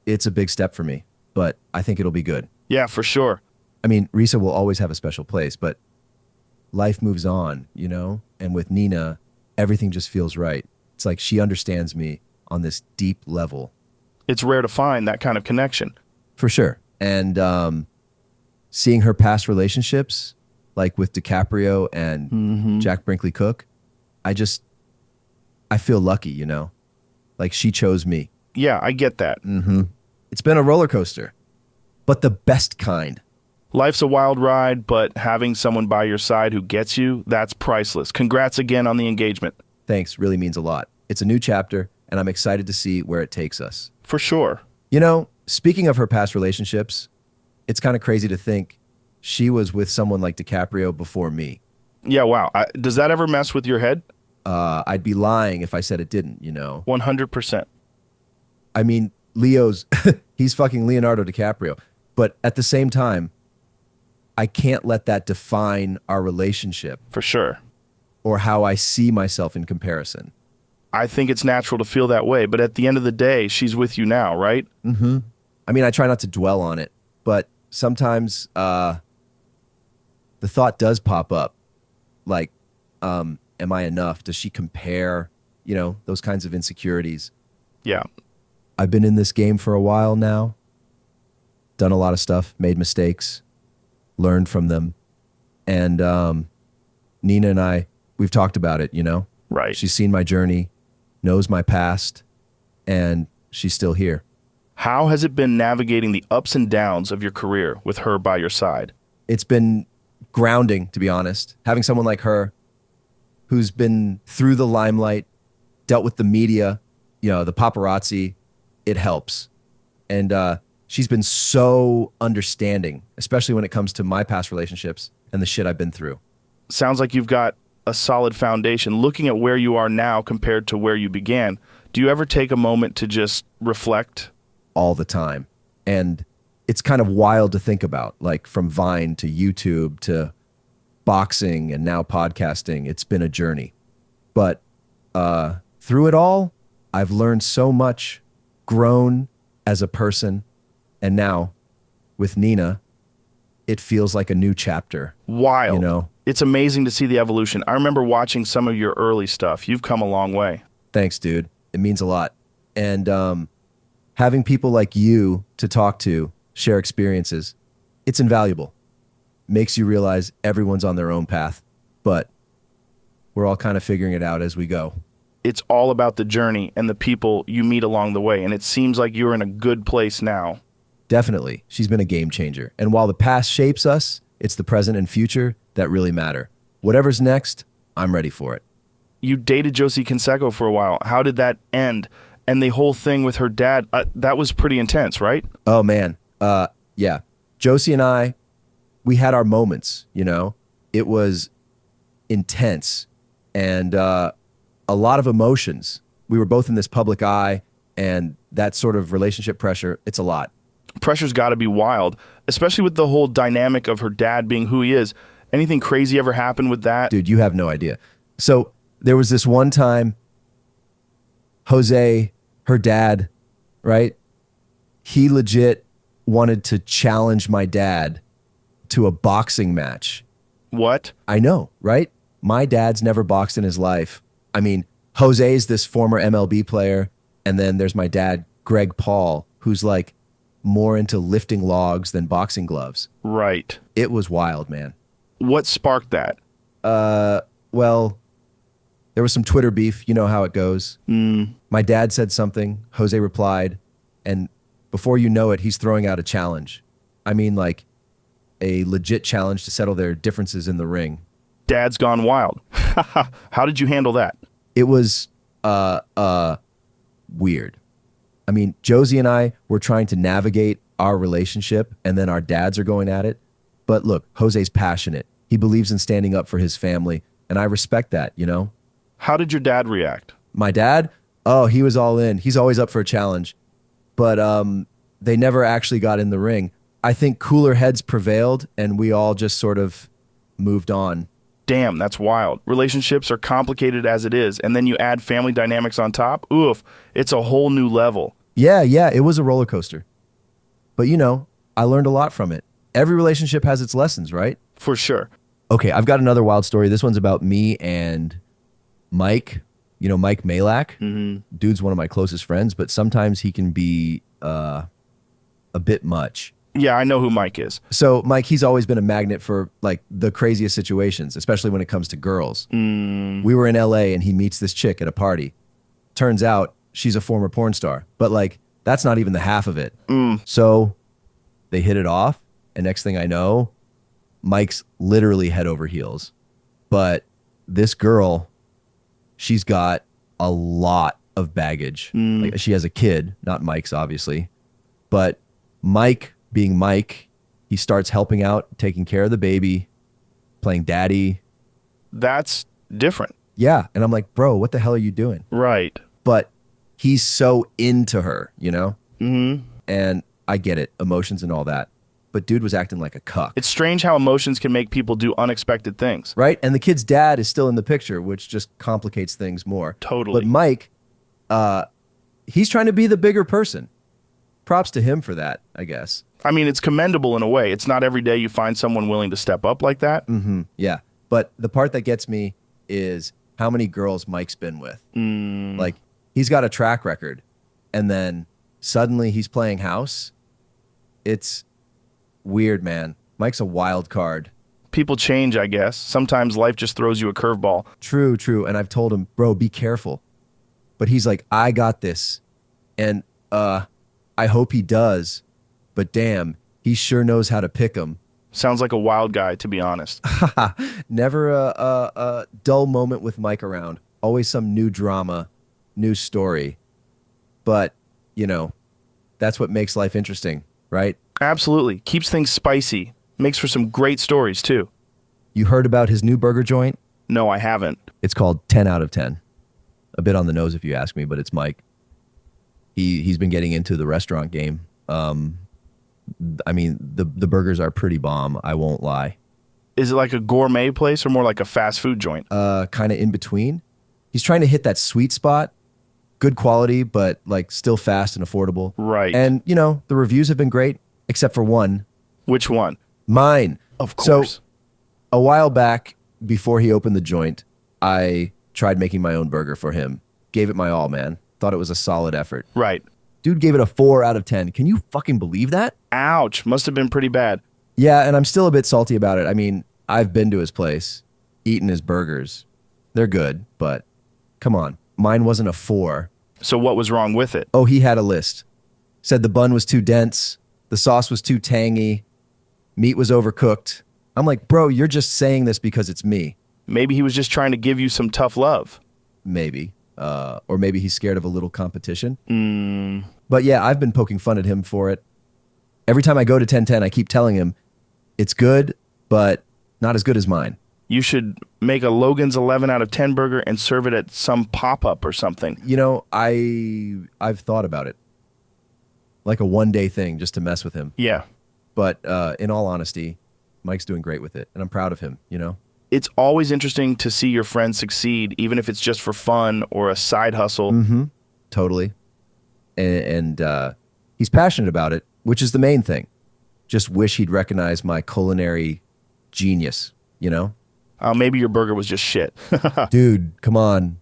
it's a big step for me, but I think it'll be good. Yeah, for sure. I mean, Risa will always have a special place, but life moves on, you know? And with Nina, everything just feels right. It's like she understands me on this deep level. It's rare to find that kind of connection. For sure. And seeing her past relationships, like with DiCaprio and Jack Brinkley Cook, I feel lucky, you know? Like she chose me. Yeah, I get that. Mm-hmm. It's been a roller coaster, but the best kind. Life's a wild ride, but having someone by your side who gets you, that's priceless. Congrats again on the engagement. Thanks, really means a lot. It's a new chapter, and I'm excited to see where it takes us. For sure. You know, speaking of her past relationships, it's kind of crazy to think she was with someone like DiCaprio before me. Yeah, wow. Does that ever mess with your head? I'd be lying if I said it didn't, you know? 100%. I mean, he's fucking Leonardo DiCaprio. But at the same time, I can't let that define our relationship. For sure. Or how I see myself in comparison. I think it's natural to feel that way, but at the end of the day, she's with you now, right? Mm-hmm. I mean, I try not to dwell on it, but sometimes the thought does pop up. Like, am I enough? Does she compare? You know, those kinds of insecurities. Yeah. I've been in this game for a while now. Done a lot of stuff, made mistakes, learned from them. And Nina and I, we've talked about it, you know? Right. She's seen my journey, knows my past, and she's still here. How has it been navigating the ups and downs of your career with her by your side? It's been grounding, to be honest. Having someone like her who's been through the limelight, dealt with the media, you know, the paparazzi, it helps. And she's been so understanding, especially when it comes to my past relationships and the shit I've been through. Sounds like you've got a solid foundation. Looking at where you are now compared to where you began, do you ever take a moment to just reflect? All the time. And it's kind of wild to think about, like from Vine to YouTube to boxing and now podcasting. It's been a journey. But through it all, I've learned so much, grown as a person. And now with Nina, it feels like a new chapter. Wild. You know? It's amazing to see the evolution. I remember watching some of your early stuff. You've come a long way. Thanks, dude. It means a lot. And having people like you to talk to, share experiences, it's invaluable. Makes you realize everyone's on their own path, but we're all kind of figuring it out as we go. It's all about the journey and the people you meet along the way, and it seems like you're in a good place now. Definitely. She's been a game changer. And while the past shapes us, it's the present and future that really matter. Whatever's next, I'm ready for it. You dated Josie Canseco for a while. How did that end? And the whole thing with her dad, that was pretty intense, right? Oh, man. Yeah. Josie and I, we had our moments, you know? It was intense and a lot of emotions. We were both in this public eye, and that sort of relationship pressure, it's a lot. Pressure's got to be wild, especially with the whole dynamic of her dad being who he is. Anything crazy ever happened with that? Dude, you have no idea. So there was this one time, Jose, her dad, right? He legit wanted to challenge my dad to a boxing match. What? I know, right? My dad's never boxed in his life. I mean, Jose's this former MLB player, and then there's my dad, Greg Paul, who's like more into lifting logs than boxing gloves. Right. It was wild, man. What sparked that? Well, there was some Twitter beef. You know how it goes. My dad said something. Jose replied. And Before you know it, he's throwing out a challenge. I mean, like a legit challenge to settle their differences in the ring. Dad's gone wild. How did you handle that? It was weird. I mean, Josie and I were trying to navigate our relationship, and then our dads are going at it. But look, Jose's passionate. He believes in standing up for his family, and I respect that, you know? How did your dad react? My dad? Oh, he was all in. He's always up for a challenge. But they never actually got in the ring. I think cooler heads prevailed, and we all just sort of moved on. Damn, that's wild. Relationships are complicated as it is, and then you add family dynamics on top. Oof, it's a whole new level. Yeah, it was a roller coaster. But you know, I learned a lot from it. Every relationship has its lessons, right? For sure. Okay, I've got another wild story. This one's about me and Mike. You know, Mike Malak. Mm-hmm. Dude's one of my closest friends, but sometimes he can be a bit much. Yeah, I know who Mike is. So Mike, he's always been a magnet for like the craziest situations, especially when it comes to girls. We were in LA and he meets this chick at a party. Turns out she's a former porn star, but like that's not even the half of it. So they hit it off, and next thing I know, Mike's literally head over heels. But this girl, she's got a lot of baggage. Like, she has a kid, not Mike's obviously, but Mike being Mike, he starts helping out, taking care of the baby, playing daddy. That's different. Yeah. And I'm like, bro, what the hell are you doing? Right. But he's so into her, you know? Mm-hmm. And I get it, emotions and all that. But dude was acting like a cuck. It's strange how emotions can make people do unexpected things. Right? And the kid's dad is still in the picture, which just complicates things more. Totally. But Mike, he's trying to be the bigger person. Props to him for that, I guess. I mean, it's commendable in a way. It's not every day you find someone willing to step up like that. Mm-hmm. Yeah. But the part that gets me is how many girls Mike's been with. Like, he's got a track record, and then suddenly he's playing house. It's weird, man. Mike's a wild card. People change, I guess. Sometimes life just throws you a curveball. True. And I've told him, bro, be careful. But he's like, I got this. And I hope he does. But damn, he sure knows how to pick 'em. Sounds like a wild guy, to be honest. Never a dull moment with Mike around. Always some new drama, new story. But, you know, that's what makes life interesting, right? Absolutely. Keeps things spicy. Makes for some great stories, too. You heard about his new burger joint? No, I haven't. It's called 10 out of 10. A bit on the nose if you ask me, but it's Mike. He's been getting into the restaurant game. I mean, the burgers are pretty bomb, I won't lie. Is it like a gourmet place or more like a fast food joint? Kind of in between. He's trying to hit that sweet spot. Good quality, but like still fast and affordable. Right. And, you know, the reviews have been great, except for one. Which one? Mine. Of course. So, a while back, before he opened the joint, I tried making my own burger for him. Gave it my all, man. Thought it was a solid effort. Right. Dude gave it a 4 out of 10. Can you fucking believe that? Ouch. Must have been pretty bad. Yeah, and I'm still a bit salty about it. I mean, I've been to his place, eaten his burgers. They're good, but come on. Mine wasn't a 4. So what was wrong with it? Oh, he had a list. Said the bun was too dense. The sauce was too tangy. Meat was overcooked. I'm like, bro, you're just saying this because it's me. Maybe he was just trying to give you some tough love. Maybe. Or maybe he's scared of a little competition. But yeah, I've been poking fun at him for it. Every time I go to 1010, I keep telling him it's good, but not as good as mine. You should make a Logan's 11 out of 10 burger and serve it at some pop-up or something. You know, I've thought about it. Like a one-day thing just to mess with him. Yeah. But in all honesty, Mike's doing great with it, and I'm proud of him, you know? It's always interesting to see your friend succeed, even if it's just for fun or a side hustle. Mm-hmm. Totally. And he's passionate about it, which is the main thing. Just wish he'd recognize my culinary genius, you know? Maybe your burger was just shit. Dude, come on.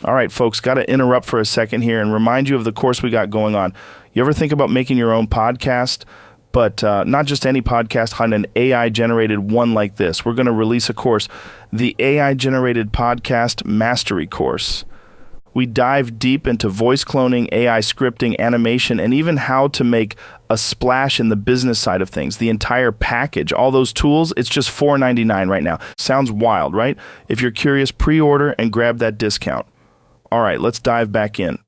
All right, folks, got to interrupt for a second here and remind you of the course we got going on. You ever think about making your own podcast? But not just any podcast, on an AI-generated one like this. We're going to release a course, the AI-generated podcast mastery course. We dive deep into voice cloning, AI scripting, animation, and even how to make a splash in the business side of things. The entire package, all those tools, it's just $4.99 right now. Sounds wild, right? If you're curious, pre-order and grab that discount. All right, let's dive back in.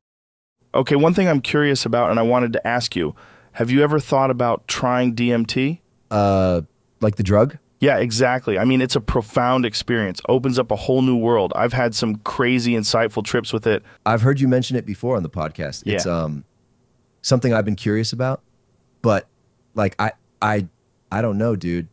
Okay, one thing I'm curious about, and I wanted to ask you, have you ever thought about trying DMT? Like the drug? Yeah, exactly. I mean, it's a profound experience. Opens up a whole new world. I've had some crazy, insightful trips with it. I've heard you mention it before on the podcast. Yeah. It's something I've been curious about, but like I don't know, dude.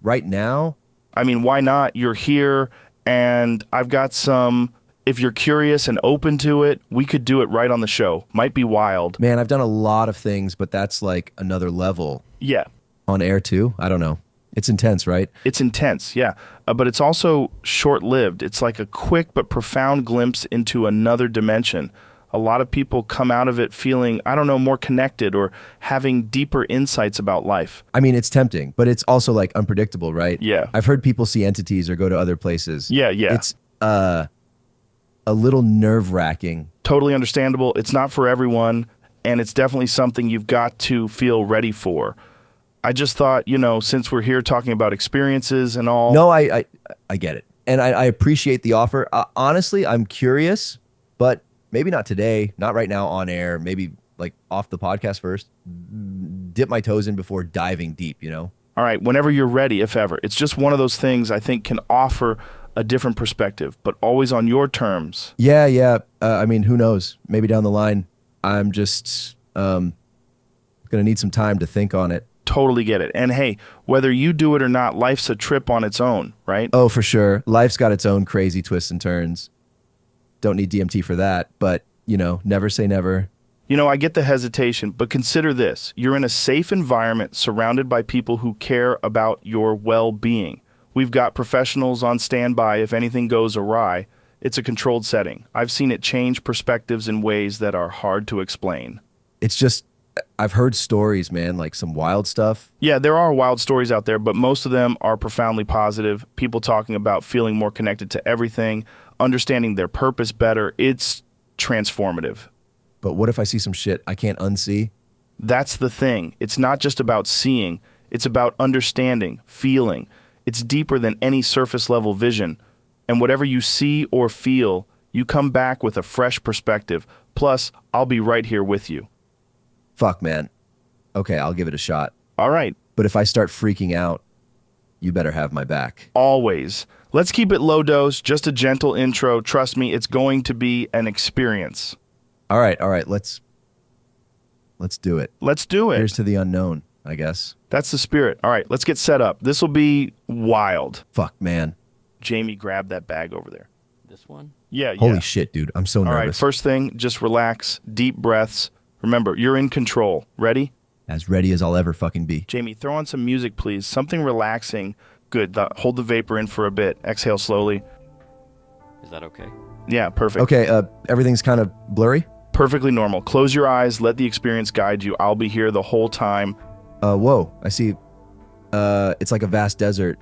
Right now, I mean, why not? You're here, and I've got some. If you're curious and open to it, we could do it right on the show. Might be wild. man, I've done a lot of things, but that's like another level Yeah. on air too. I don't know. It's intense, right? It's intense, yeah. But it's also short-lived. It's like a quick but profound glimpse into another dimension. A lot of people come out of it feeling, I don't know, more connected or having deeper insights about life. I mean, it's tempting, but it's also like unpredictable, right? Yeah. I've heard people see entities or go to other places. Yeah, yeah. It's a little nerve-wracking. Totally understandable. It's not for everyone, and it's definitely something you've got to feel ready for. I just thought, since we're here talking about experiences and all. No, I get it. And I appreciate the offer. Honestly, I'm curious, but maybe not today, not right now on air, maybe like off the podcast first. Dip my toes in before diving deep, All right, whenever you're ready, if ever. It's just one of those things I think can offer a different perspective, but always on your terms. Yeah. I mean, who knows? Maybe down the line, I'm just going to need some time to think on it. Totally get it. And hey, whether you do it or not, life's a trip on its own, right? Oh, for sure. Life's got its own crazy twists and turns. Don't need DMT for that, but, never say never. I get the hesitation, but consider this. You're in a safe environment surrounded by people who care about your well-being. We've got professionals on standby if anything goes awry. It's a controlled setting. I've seen it change perspectives in ways that are hard to explain. It's just, I've heard stories, man, like some wild stuff. Yeah, there are wild stories out there, but most of them are profoundly positive. People talking about feeling more connected to everything, understanding their purpose better. It's transformative. But what if I see some shit I can't unsee? That's the thing. It's not just about seeing. It's about understanding, feeling. It's deeper than any surface level vision. And whatever you see or feel, you come back with a fresh perspective. Plus, I'll be right here with you. Fuck, man. Okay, I'll give it a shot. All right. But if I start freaking out, you better have my back. Always. Let's keep it low dose, just a gentle intro. Trust me, it's going to be an experience. All right. Let's do it. Let's do it. Here's to the unknown, I guess. That's the spirit. All right, let's get set up. This will be wild. Fuck, man. Jamie, grab that bag over there. This one? Yeah. Holy shit, dude. I'm so All nervous. right, first thing, just relax, deep breaths. Remember, you're in control. Ready? As ready as I'll ever fucking be. Jamie, throw on some music, please. Something relaxing. Good. Hold the vapor in for a bit. Exhale slowly. Is that okay? Yeah, perfect. Okay, everything's kind of blurry. Perfectly normal. Close your eyes. Let the experience guide you. I'll be here the whole time. Whoa, I see. It's like a vast desert.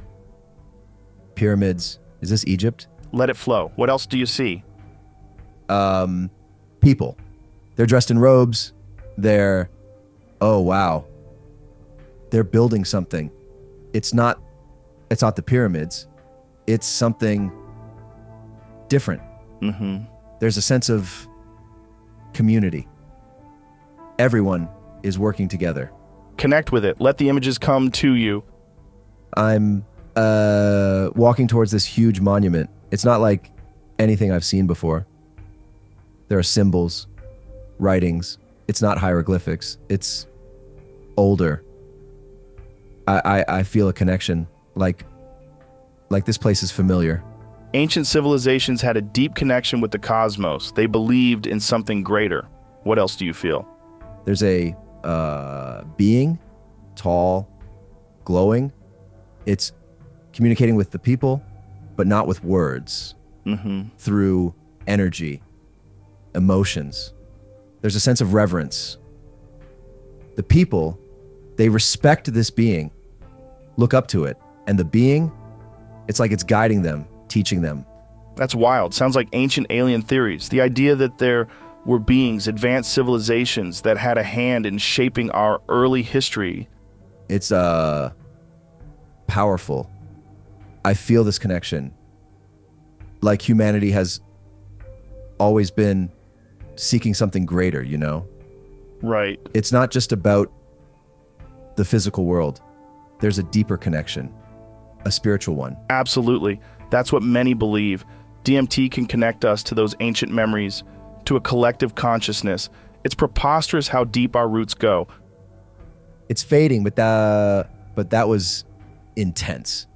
Pyramids. Is this Egypt? Let it flow. What else do you see? People. They're dressed in robes. Oh wow. They're building something. It's not the pyramids. It's something different. Mm-hmm. There's a sense of community. Everyone is working together. Connect with it. Let the images come to you. I'm walking towards this huge monument. It's not like anything I've seen before. There are symbols, writings. It's not hieroglyphics. It's older. I feel a connection. Like this place is familiar. Ancient civilizations had a deep connection with the cosmos. They believed in something greater. What else do you feel? There's a being, tall, glowing. It's communicating with the people, but not with words. Mm-hmm. Through energy, emotions. There's a sense of reverence. The people, they respect this being, look up to it, and the being, it's like it's guiding them, teaching them. That's wild. Sounds like ancient alien theories. The idea that there were beings, advanced civilizations that had a hand in shaping our early history. It's powerful. I feel this connection. Like humanity has always been seeking something greater, you know? Right. It's not just about the physical world. There's a deeper connection, a spiritual one. Absolutely. That's what many believe. DMT can connect us to those ancient memories, to a collective consciousness. It's preposterous how deep our roots go. It's fading, but that was intense.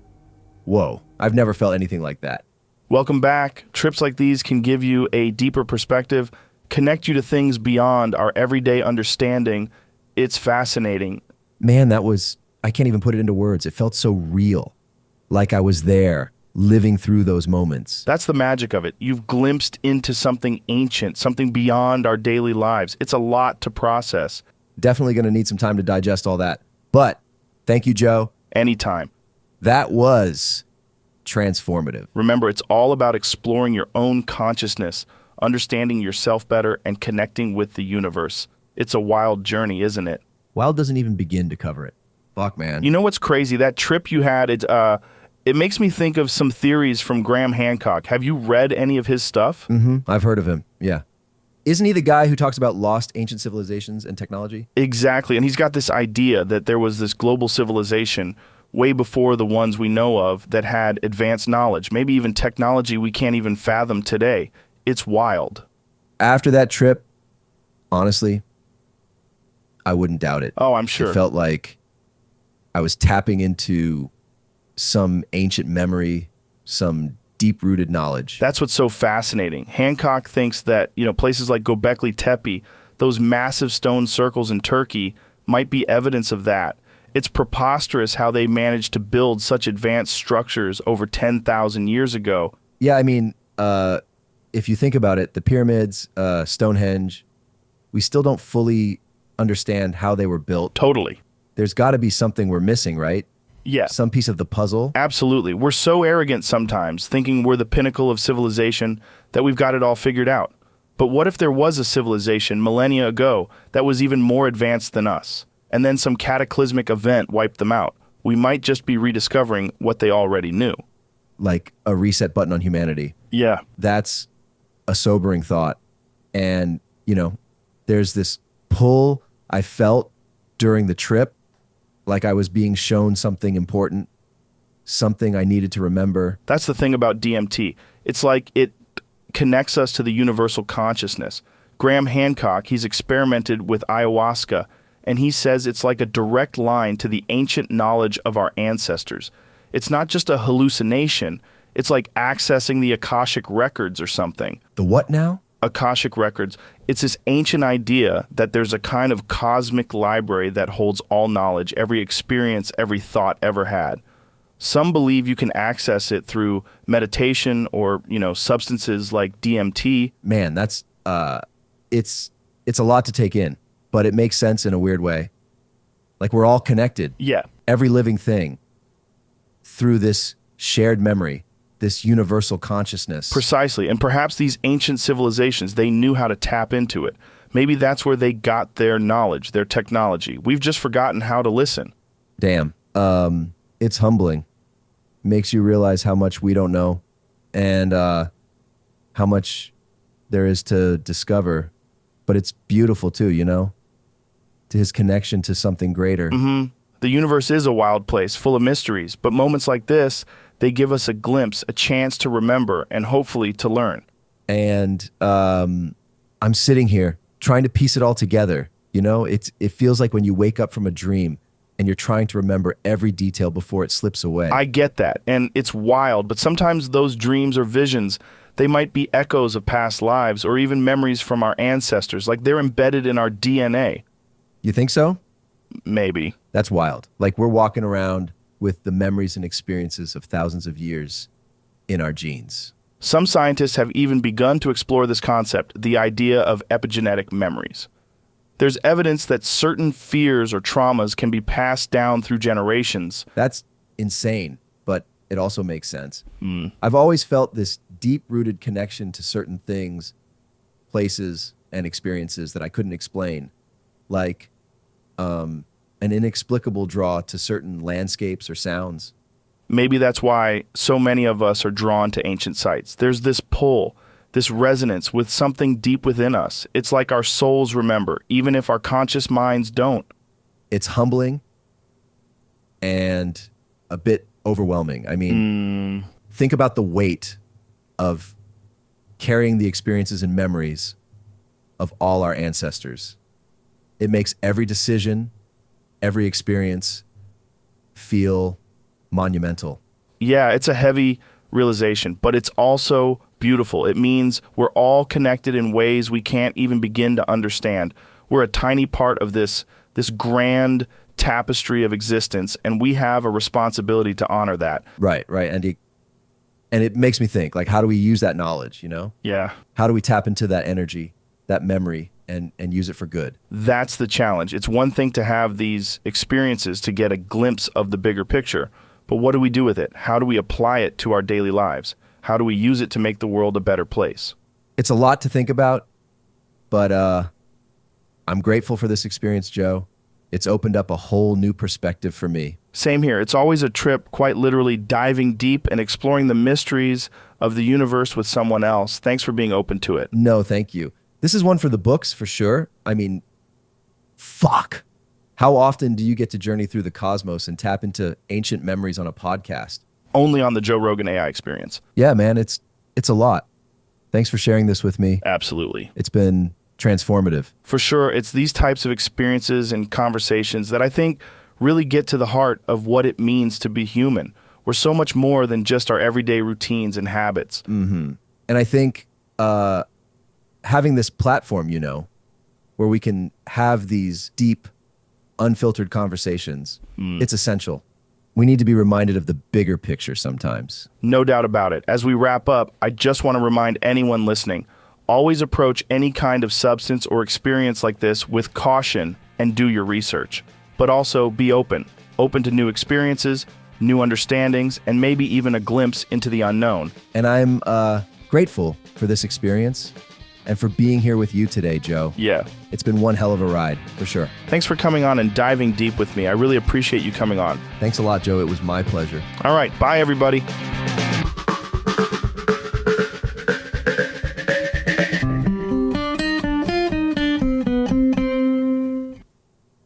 Whoa, I've never felt anything like that. Welcome back. Trips like these can give you a deeper perspective, connect you to things beyond our everyday understanding. It's fascinating. Man, I can't even put it into words. It felt so real, like I was there, living through those moments. That's the magic of it. You've glimpsed into something ancient, something beyond our daily lives. It's a lot to process. Definitely going to need some time to digest all that. But thank you, Joe. Anytime. That was transformative. Remember, it's all about exploring your own consciousness, understanding yourself better, and connecting with the universe. It's a wild journey, isn't it? Wild doesn't even begin to cover it. Fuck, man. You know what's crazy? That trip you had, it makes me think of some theories from Graham Hancock. Have you read any of his stuff? I've heard of him, yeah. Isn't he the guy who talks about lost ancient civilizations and technology? Exactly. And he's got this idea that there was this global civilization way before the ones we know of that had advanced knowledge, maybe even technology we can't even fathom today. It's wild. After that trip, honestly, I wouldn't doubt it. Oh, I'm sure. It felt like I was tapping into some ancient memory, some deep-rooted knowledge. That's what's so fascinating. Hancock thinks that, places like Göbekli Tepe, those massive stone circles in Turkey, might be evidence of that. It's preposterous how they managed to build such advanced structures over 10,000 years ago. Yeah, I mean, if you think about it, the pyramids, Stonehenge, we still don't fully understand how they were built. Totally. There's got to be something we're missing, right? Yeah. Some piece of the puzzle. Absolutely. We're so arrogant sometimes, thinking we're the pinnacle of civilization, that we've got it all figured out. But what if there was a civilization millennia ago that was even more advanced than us, and then some cataclysmic event wiped them out? We might just be rediscovering what they already knew. Like a reset button on humanity. Yeah. That's a sobering thought. And, there's this pull I felt during the trip, like I was being shown something important, something I needed to remember. That's the thing about DMT. It's like it connects us to the universal consciousness. Graham Hancock, he's experimented with ayahuasca, and he says it's like a direct line to the ancient knowledge of our ancestors. It's not just a hallucination. It's like accessing the Akashic records or something. The what now? Akashic records. It's this ancient idea that there's a kind of cosmic library that holds all knowledge, every experience, every thought ever had. Some believe you can access it through meditation or, substances like DMT. Man, that's it's a lot to take in, but it makes sense in a weird way. Like we're all connected. Yeah. Every living thing through this shared memory, this universal consciousness. Precisely. And perhaps these ancient civilizations, they knew how to tap into it. Maybe that's where they got their knowledge, their technology. We've just forgotten how to listen. Damn. It's humbling. Makes you realize how much we don't know and how much there is to discover. But it's beautiful too, to his connection to something greater. Mm-hmm. The universe is a wild place, full of mysteries. But moments like this, they give us a glimpse, a chance to remember, and hopefully to learn. And I'm sitting here trying to piece it all together. It feels like when you wake up from a dream and you're trying to remember every detail before it slips away. I get that, and it's wild, but sometimes those dreams or visions, they might be echoes of past lives or even memories from our ancestors, like they're embedded in our DNA. You think so? Maybe. That's wild. Like we're walking around with the memories and experiences of thousands of years in our genes. Some scientists have even begun to explore this concept, the idea of epigenetic memories. There's evidence that certain fears or traumas can be passed down through generations. That's insane, but it also makes sense. I've always felt this deep-rooted connection to certain things, places, and experiences that I couldn't explain, like an inexplicable draw to certain landscapes or sounds. Maybe that's why so many of us are drawn to ancient sites. There's this pull, this resonance with something deep within us. It's like our souls remember, even if our conscious minds don't. It's humbling and a bit overwhelming. I mean, think about the weight of carrying the experiences and memories of all our ancestors. It makes every decision, every experience feel monumental. Yeah, it's a heavy realization, but it's also beautiful. It means we're all connected in ways we can't even begin to understand. We're a tiny part of this grand tapestry of existence, and we have a responsibility to honor that. Right. And it makes me think, like, how do we use that knowledge, you know? Yeah. How do we tap into that energy, that memory, and use it for good? That's the challenge. It's one thing to have these experiences to get a glimpse of the bigger picture, but what do we do with it? How do we apply it to our daily lives? How do we use it to make the world a better place? It's a lot to think about, but I'm grateful for this experience, Joe. It's opened up a whole new perspective for me. Same here. It's always a trip, quite literally diving deep and exploring the mysteries of the universe with someone else. Thanks for being open to it. No, thank you. This is one for the books, for sure. I mean, fuck. How often do you get to journey through the cosmos and tap into ancient memories on a podcast? Only on the Joe Rogan AI Experience. Yeah, man, it's a lot. Thanks for sharing this with me. Absolutely. It's been transformative. For sure, it's these types of experiences and conversations that I think really get to the heart of what it means to be human. We're so much more than just our everyday routines and habits. And I think having this platform, you know, where we can have these deep, unfiltered conversations, it's essential. We need to be reminded of the bigger picture sometimes. No doubt about it. As we wrap up, I just want to remind anyone listening, always approach any kind of substance or experience like this with caution and do your research. But also be open to new experiences, new understandings, and maybe even a glimpse into the unknown. And I'm grateful for this experience and for being here with you today, Joe. Yeah. It's been one hell of a ride, for sure. Thanks for coming on and diving deep with me. I really appreciate you coming on. Thanks a lot, Joe. It was my pleasure. All right. Bye, everybody.